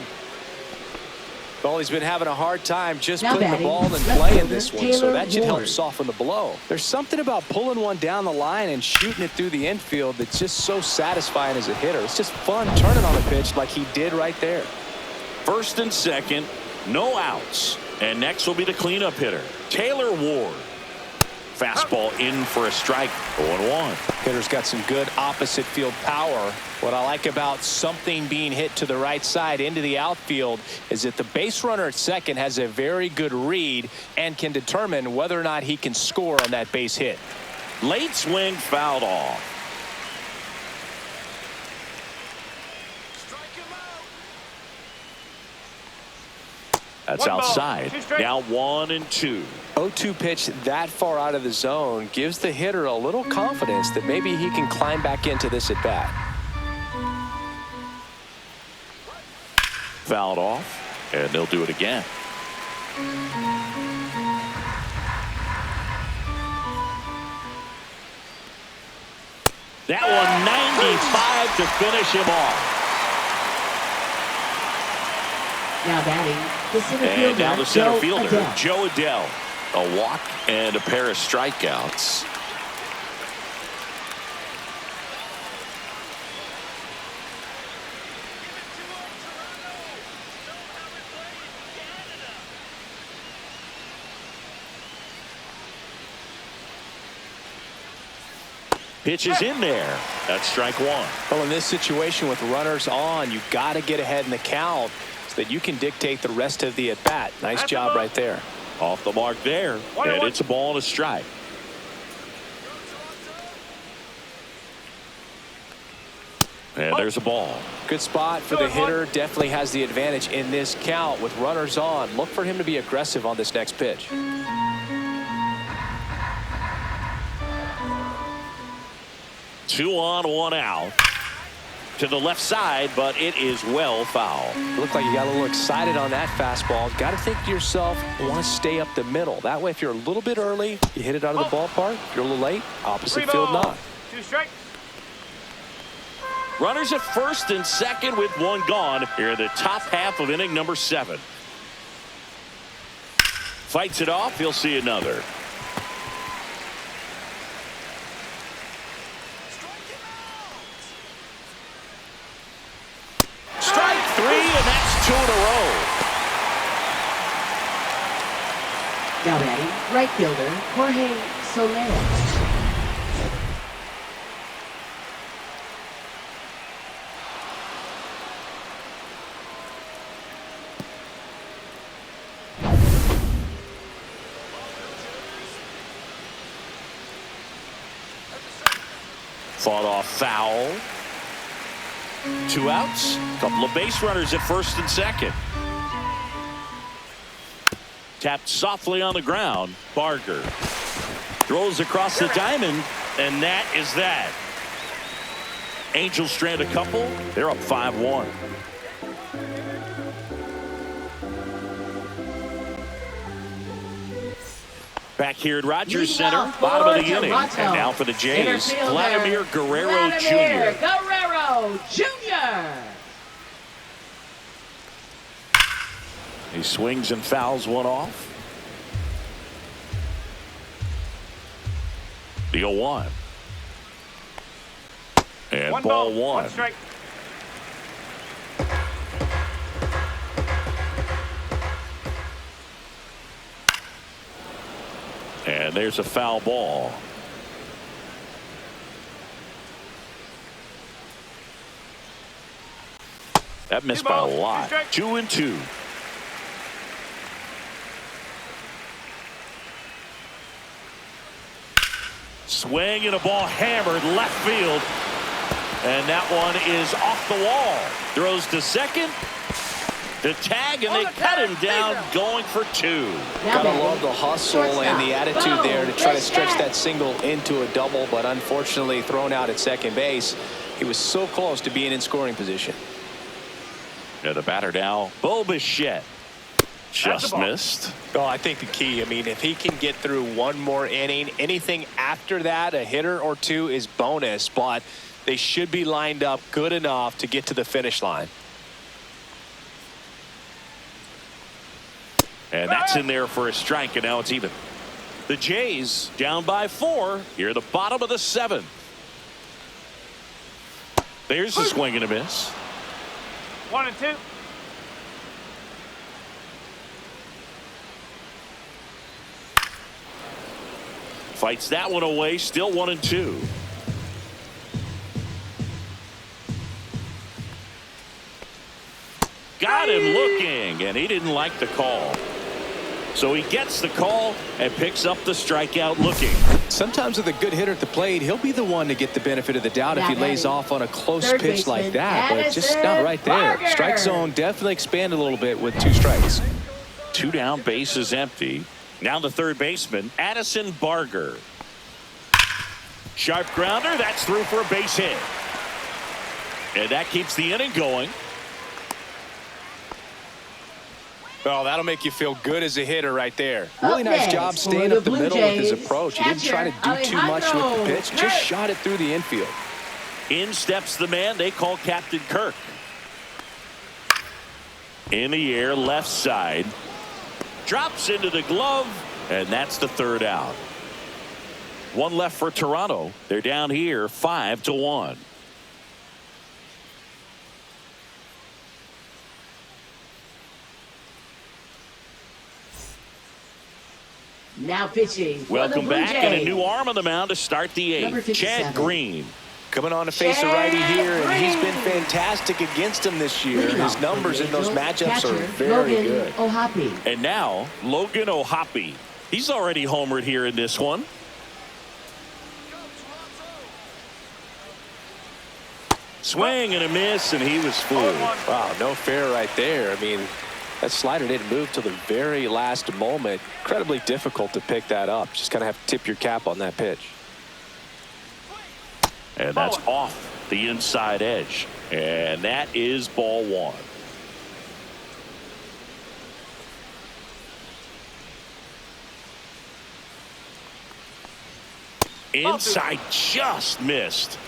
Well, he's been having a hard time just Now putting the batting, ball in left play in fielder, this one, so Taylor that should help Ward. soften the blow. There's something about pulling one down the line and shooting it through the infield that's just so satisfying as a hitter. It's just fun turning on a pitch like he did right there. First and second, no outs. And next will be the cleanup hitter, Taylor Ward. Fastball in for a strike, 0-1. Hitter's got some good opposite field power. What I like about something being hit to the right side into the outfield is that the base runner at second has a very good read and can determine whether or not he can score on that base hit. Late swing fouled off. That's One ball, outside. 2 strikes. Now 1-2. 0-2 pitch that far out of the zone gives the hitter a little confidence that maybe he can climb back into this at bat. Fouled off, and they'll do it again. That one 95 to finish him off. Now batting, the center And fielder, now the center Joe fielder, Adele. Joe Adele. A walk and a pair of strikeouts. Pitch is in there. That's strike one. Well, in this situation with runners on, you got to get ahead in the count so that you can dictate the rest of the at-bat. Nice job right there. Off the mark there. And it's a ball and a strike. And there's a ball. Good spot for the hitter. Definitely has the advantage in this count with runners on. Look for him to be aggressive on this next pitch. 2 on, 1 out. To the left side, but it is well foul. Looked like you got a little excited on that fastball. Got to think to yourself, want to stay up the middle. That way, if you're a little bit early, you hit it out of the ballpark. If you're a little late, opposite field knock. 2 strikes. Runners at first and second with 1 gone here in the top half of inning number 7. Fights it off. He'll see another. Strike 3, and that's 2 in a row. Now batting, right fielder Jorge Soler. Fought off foul. 2 outs. Couple of base runners at first and second. Tapped softly on the ground. Barger throws across the diamond, and that is that. Angels strand a couple. They're up 5-1. Back here at Rogers Center, bottom of the inning. And now for the Jays, Vladimir Guerrero Jr. Guerrero Jr. He swings and fouls one off. The 0-1. And ball 1. Strike. And there's a foul ball. That missed by a lot. 2-2. Swing and a ball hammered left field. And that one is off the wall. Throws to second. The tag, and they cut him down going for 2. Gotta love the hustle and the attitude there to try to stretch that single into a double, but unfortunately thrown out at second base. He was so close to being in scoring position. Yeah, the batter now, Bo Bichette. Just missed. Well, I think the key, I mean, if he can get through one more inning, anything after that, a hitter or 2 is bonus, but they should be lined up good enough to get to the finish line. And that's in there for a strike, and now it's even. The Jays down by 4 here at the bottom of the 7th. There's the swing and a miss. 1 and 2. Fights that one away, still 1 and 2. Got him looking, and he didn't like the call. So he gets the call and picks up the strikeout looking. Sometimes with a good hitter at the plate, he'll be the one to get the benefit of the doubt if he lays off on a close pitch like that, but just not right there. Strike zone definitely expanded a little bit with 2 strikes. 2 down, bases empty. Now the third baseman, Addison Barger. Sharp grounder, that's through for a base hit. And that keeps the inning going. Well, that'll make you feel good as a hitter right there. Really nice job staying up the middle with his approach. He didn't try to do too much with the pitch, just shot it through the infield. In steps the man they call Captain Kirk. In the air, left side. Drops into the glove, and that's the 3rd out. 1 left for Toronto. They're down here 5-1. Now pitching. for the Welcome Blue back, and a Jays. new arm on the mound to start the Number eighth. 57. Chad Green. Coming on to face a righty here, and he's been fantastic against him this year. Leading His off numbers for in the those Angels, matchups catcher, are very Logan good. O'Hoppe. And now, Logan O'Hoppe. He's already homered here in this one. Swing and a miss, and he was fooled. Wow, no fair right there. I mean, that slider didn't move till the very last moment. Incredibly difficult to pick that up. Just kind of have to tip your cap on that pitch. And that's off the inside edge. And that is ball one. Inside just missed.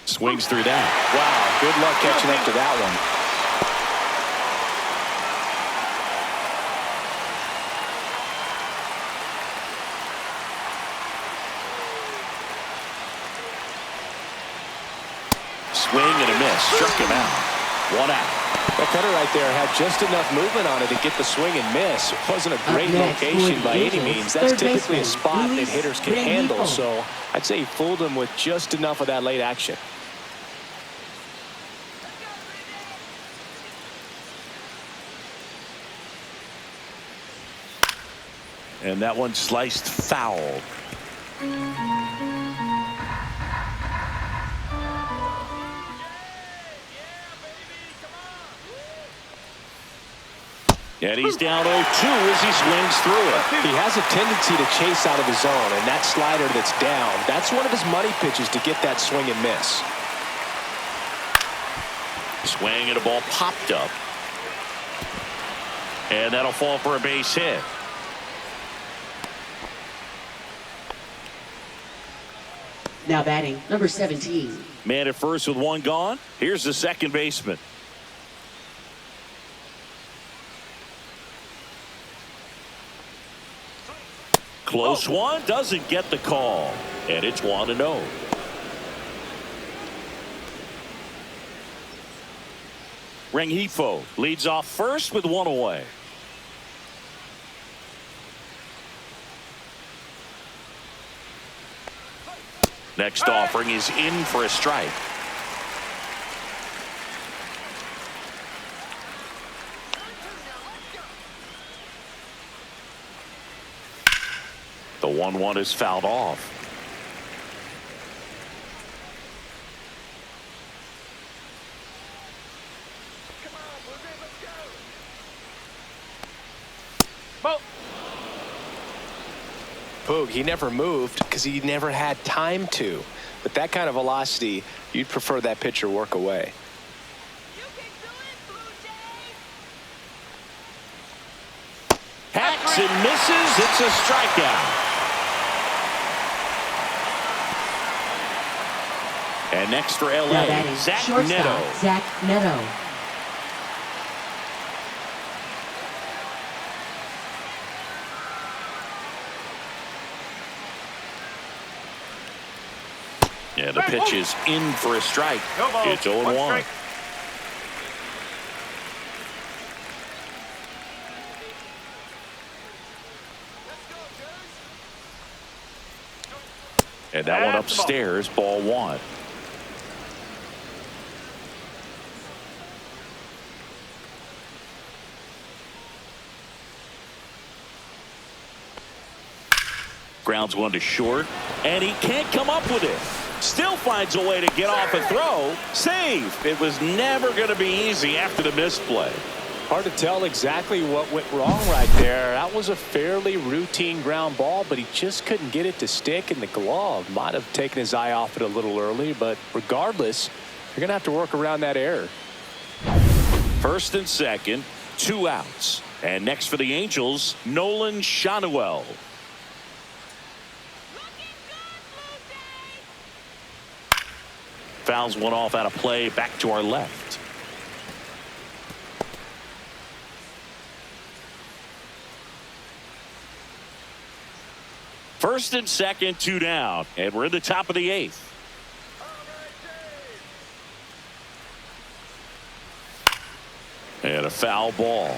Swings through that. Wow, good luck catching up to that one. Swing and a miss. Struck him out. One out. That cutter right there had just enough movement on it to get the swing and miss. It wasn't a great next for location the by any Angels, means. That's third typically a baseman, spot that Luis hitters can Mlb handle. Envivo. So I'd say he fooled him with just enough of that late action. And that one sliced foul. And he's down 0-2 as he swings through it. He has a tendency to chase out of the zone, and that slider that's down, that's one of his money pitches to get that swing and miss. Swing and a ball popped up. And that'll fall for a base hit. Now batting, number 17. Man at first with one gone. Here's the second baseman. Close one, doesn't get the call. And it's 1-0. Rengifo leads off first with one away. Next offering is in for a strike. The 1-1 is fouled off. Boog, he never moved because he never had time to. With that kind of velocity, you'd prefer that pitcher work away. Hacks and misses. It's a strikeout. And next for Now LA, batting, Zach shortstop, Neto. Zach Neto. Yeah, the pitch is in for a strike. It's 0-1. And that one upstairs, ball one. Grounds one to short, and he can't come up with it. Still finds a way to get off a throw. Save. It was never going to be easy after the misplay. Hard to tell exactly what went wrong right there. That was a fairly routine ground ball, but he just couldn't get it to stick in the glove. Might have taken his eye off it a little early, but regardless, you're going to have to work around that error. First and second, 2 outs. And next for the Angels, Nolan Shanuel. Fouls one off out of play, back to our left. First and second, 2 down, and we're in the top of the 8th. foul ball.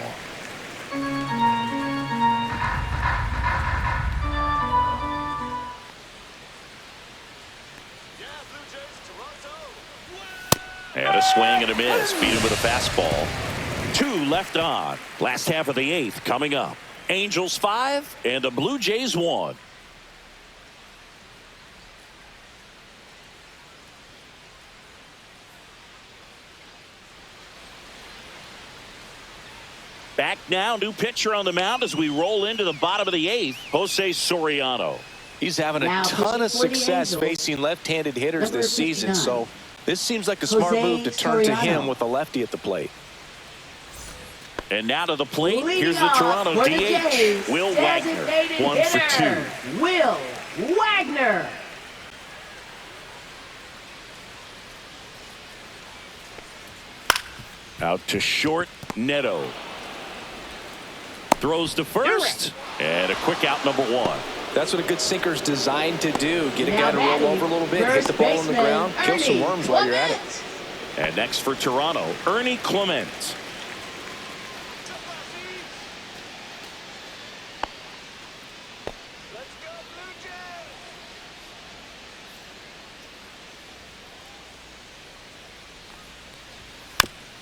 And a swing and a miss. Beat him with a fastball. 2 left on. Last half of the 8th coming up. Angels 5 and the Blue Jays 1. Back now, new pitcher on the mound as we roll into the bottom of the 8th. Jose Soriano. He's having a ton of success facing left-handed hitters this season, so this seems like a smart move to turn to him with a lefty at the plate. And now to the plate, here's the Toronto DH, Will Wagner, 1 for 2. Will Wagner. Out to short, Neto. Throws to first, and a quick out, number 1. That's what a good sinker's designed to do. Get a guy to roll over a little bit, hit the ball on the ground, kill some worms while you're at it. And next for Toronto, Ernie Clement.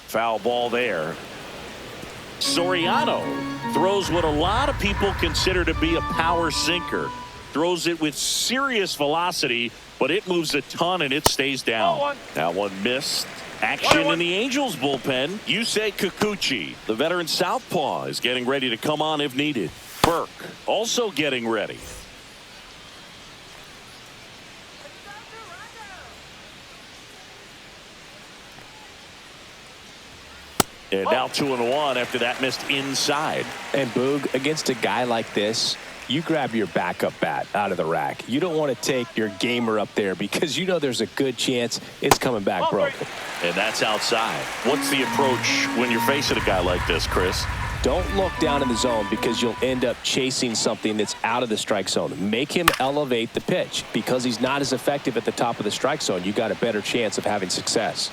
Foul ball there. Soriano throws what a lot of people consider to be a power sinker. Throws it with serious velocity, but it moves a ton and it stays down. That one missed. Action in the Angels bullpen. Yusei Kikuchi, the veteran southpaw, is getting ready to come on if needed. Burke also getting ready. And now 2-1 after that missed inside. And Boog, against a guy like this, you grab your backup bat out of the rack. You don't want to take your gamer up there because you know there's a good chance it's coming back broken. And that's outside. What's the approach when you're facing a guy like this, Chris? Don't look down in the zone because you'll end up chasing something that's out of the strike zone. Make him elevate the pitch. Because he's not as effective at the top of the strike zone, you got a better chance of having success.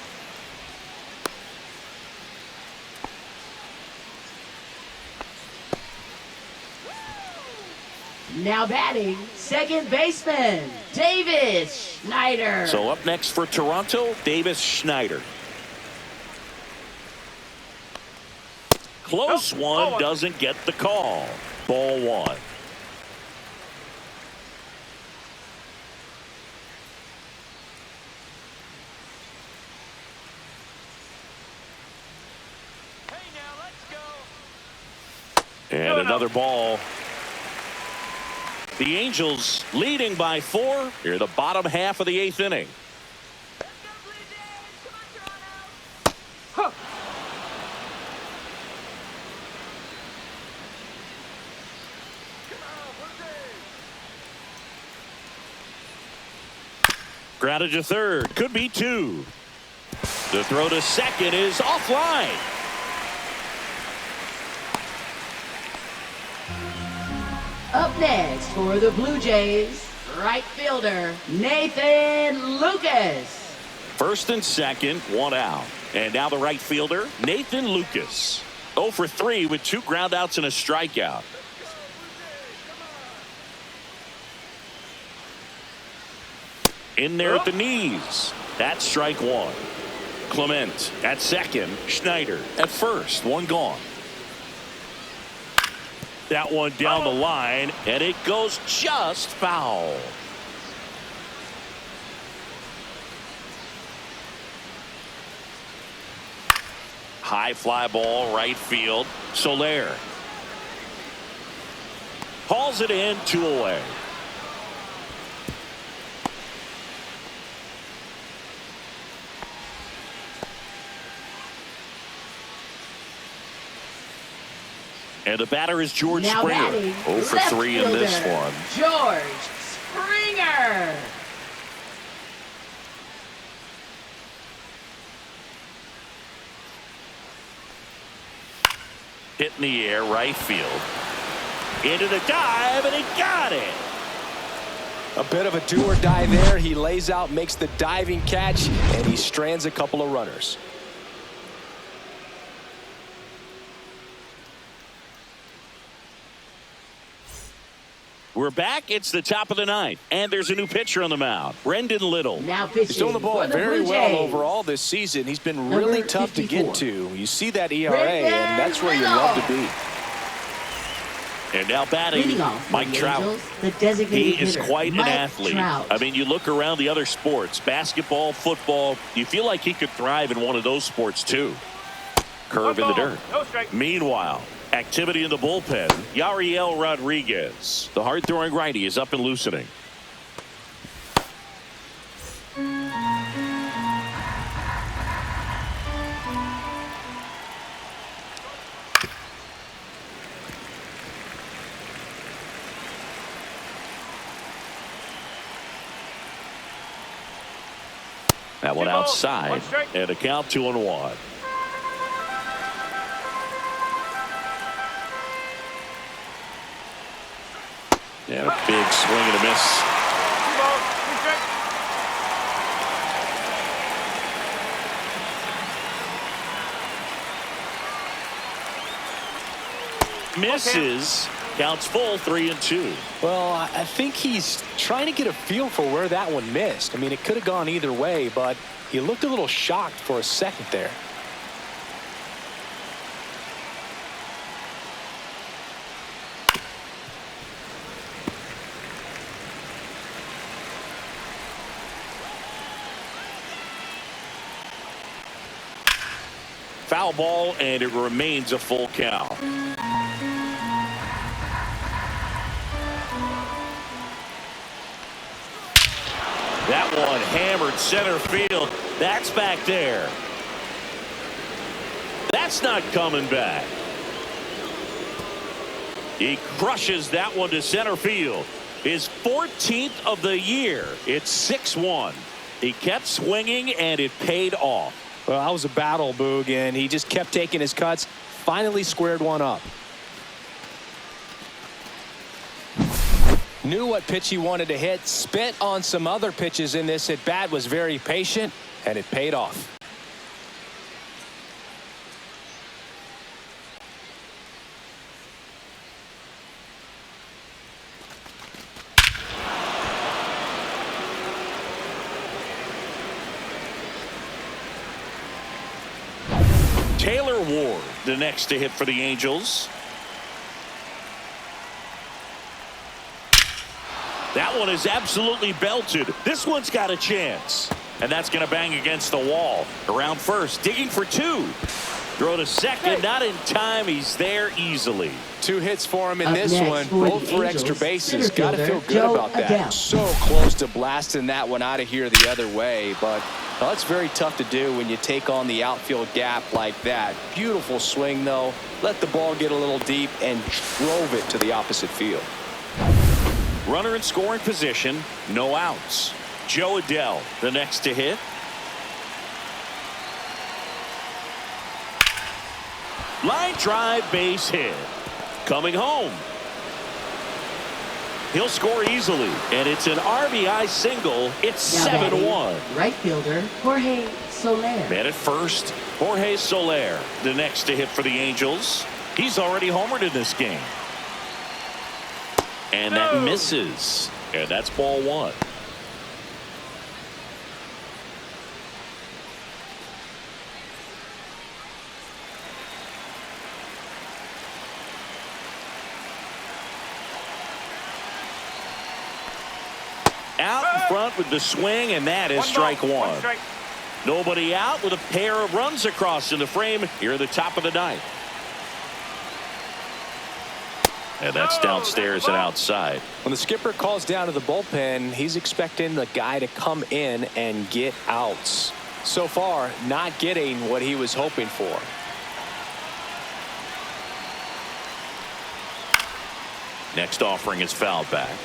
Now batting, second baseman, Davis Schneider. So up next for Toronto, Davis Schneider. Close one, doesn't get the call. Ball 1. And another ball. The Angels leading by 4 here in the bottom half of the 8th inning. Grounded to third, could be 2. The throw to second is offline. Up next for the Blue Jays, right fielder, Nathan Lucas. First and second, 1 out. And now the right fielder, Nathan Lucas. 0 for 3 with 2 groundouts and a strikeout. In there at the knees. That's strike 1. Clement at second. Schneider at first. 1 gone. That one down the line, and it goes just foul. High fly ball, right field. Soler hauls it in, 2 away. And the batter is George Now Springer. batting, 0 for 3 in this one. George Springer. Hit in the air, right field. Into the dive, and he got it. A bit of a do or die there. He lays out, makes the diving catch, and he strands a couple of runners. We're back. It's the top of the ninth, and there's a new pitcher on the mound, Brendan Little. Now pitching He's doing the ball for the very Blue well Jays. overall this season. He's been Number really tough to 54. get to. You see that ERA, Brendan and that's where you love to be. And now batting, Leading off for Mike the Trout. Angels, the designated He is hitter, quite an Mike athlete. Trout. I mean, you look around the other sports, basketball, football, you feel like he could thrive in one of those sports too. Curve in the dirt. No strike. Meanwhile, activity in the bullpen. Yariel Rodriguez, the hard-throwing righty, is up and loosening. That one 2 balls, outside, 1 strike. and a count 2-1. And a big swing and a miss. 2 balls, 2 strikes. Misses. Counts full, 3-2. Well, I think he's trying to get a feel for where that one missed. I mean, it could have gone either way, but he looked a little shocked for a second there. Foul ball, and it remains a full count. That one hammered center field. That's back there. That's not coming back. He crushes that one to center field. His 14th of the year. It's 6-1. He kept swinging, and it paid off. Well, that was a battle, Boog, and he just kept taking his cuts. Finally squared one up. Knew what pitch he wanted to hit. Spent on some other pitches in this at bat. Was very patient, and it paid off. Taylor Ward, the next to hit for the Angels. That one is absolutely belted. This one's got a chance. And that's going to bang against the wall. Around first, digging for 2. Throw to second, not in time. He's there easily. 2 hits for him in Up this next one, for both the for Angels, extra bases. center Got to fielder, feel good Joe about that. Adele. So close to blasting that one out of here the other way, but that's very tough to do when you take on the outfield gap like that. Beautiful swing, though. Let the ball get a little deep and drove it to the opposite field. Runner in scoring position, no outs. Joe Adele, the next to hit. Line drive, base hit. Coming home. He'll score easily, and it's an RBI single. It's Now batting, 7-1. right fielder, Jorge Soler. Man at first, Jorge Soler, the next to hit for the Angels. He's already homered in this game. And that misses. And that's ball 1. Out in front with the swing, and that is strike 1. Strike. Nobody out with a pair of runs across in the frame here at the top of the ninth. And that's downstairs and outside. When the skipper calls down to the bullpen, he's expecting the guy to come in and get outs. So far, not getting what he was hoping for. Next offering is fouled back.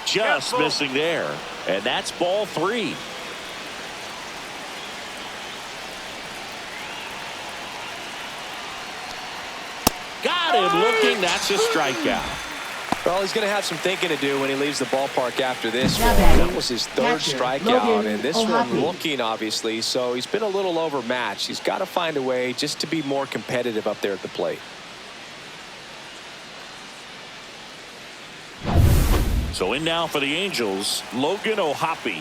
Just missing there. And that's ball 3. Got him looking. That's a strikeout. Well, he's going to have some thinking to do when he leaves the ballpark after this Now one. batting, That was his third catcher, strikeout, Logan and this O'Hoppe. one looking, obviously. So he's been a little overmatched. He's got to find a way just to be more competitive up there at the plate. So in now for the Angels, Logan O'Hoppe.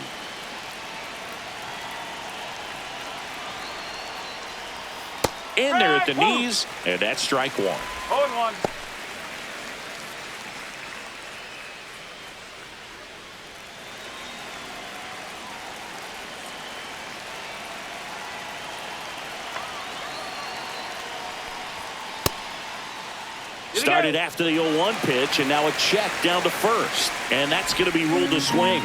In there at the knees, and that's strike one. 0-1. Started after the 0-1 pitch, and now a check down to first. And that's going to be ruled a swing.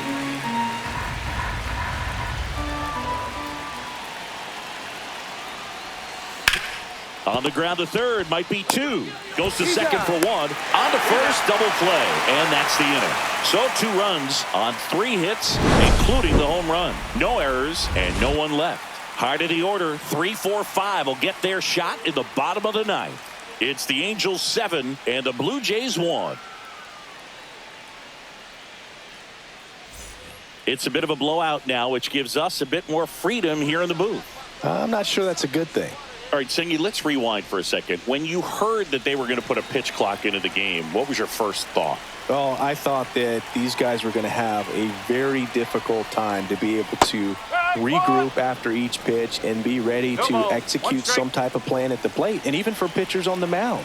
On the ground to third, might be two. Goes to second for one. On to first, double play. And that's the inning. So 2 runs on 3 hits, including the home run. No errors and no one left. Heart of the order, 3, 4, 5 will get their shot in the bottom of the 9th. It's the Angels 7 and the Blue Jays 1. It's a bit of a blowout now, which gives us a bit more freedom here in the booth. I'm not sure that's a good thing. All right, Singy, let's rewind for a second. When you heard that they were going to put a pitch clock into the game, what was your first thought? Well, I thought that these guys were going to have a very difficult time to be able to regroup after each pitch and be ready to execute some type of plan at the plate, and even for pitchers on the mound.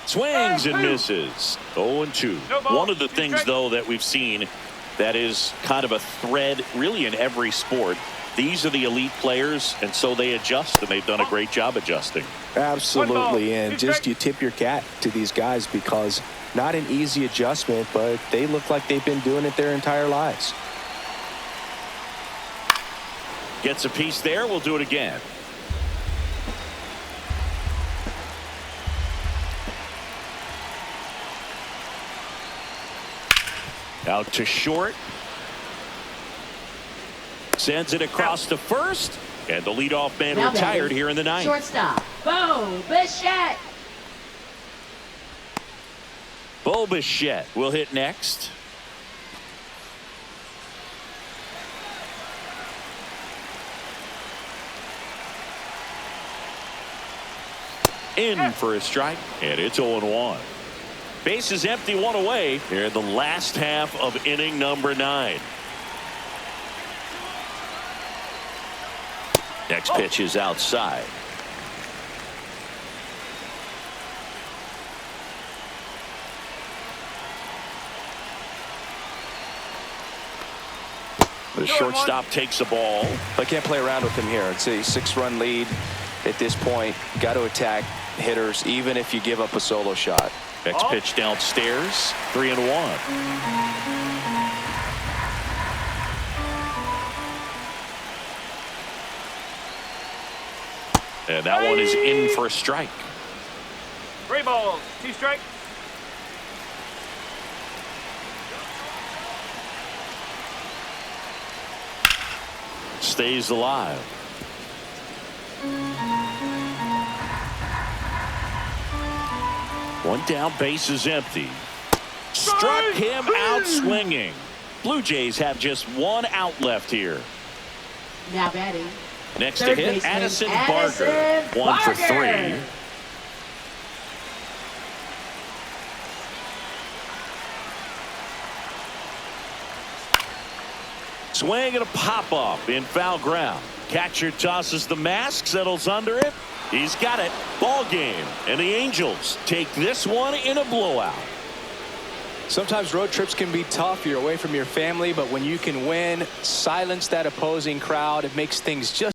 Swings and misses. 0-2. One of the things, though, that we've seen that is kind of a thread really in every sport. These are the elite players, and so they adjust, and they've done a great job adjusting. Absolutely, and just you tip your cap to these guys because not an easy adjustment, but they look like they've been doing it their entire lives. Gets a piece there. We'll do it again. Out to short. Sends it across to first. And the leadoff man Now retired batting, here in the 9th. Shortstop, Bo Bichette. Bo Bichette will hit next. In for a strike, and it's 0-1. Bases empty, 1 away here in the last half of inning number 9. Next pitch is outside. The shortstop takes the ball. I can't play around with him here. It's a 6-run lead at this point. Got to attack hitters, even if you give up a solo shot. Next pitch downstairs, 3-1. And that one is in for a strike. 3 balls, 2 strikes. Stays alive. One down, base is empty. Struck him out swinging. Blue Jays have just 1 out left here. Now batting, Next to third hit, baseman, Addison Addison Barker. 1 for Barker. 3. Swing and a pop-up in foul ground. Catcher tosses the mask, settles under it. He's got it. Ball game. And the Angels take this one in a blowout. Sometimes road trips can be tough. You're away from your family, but when you can win, silence that opposing crowd, it makes things just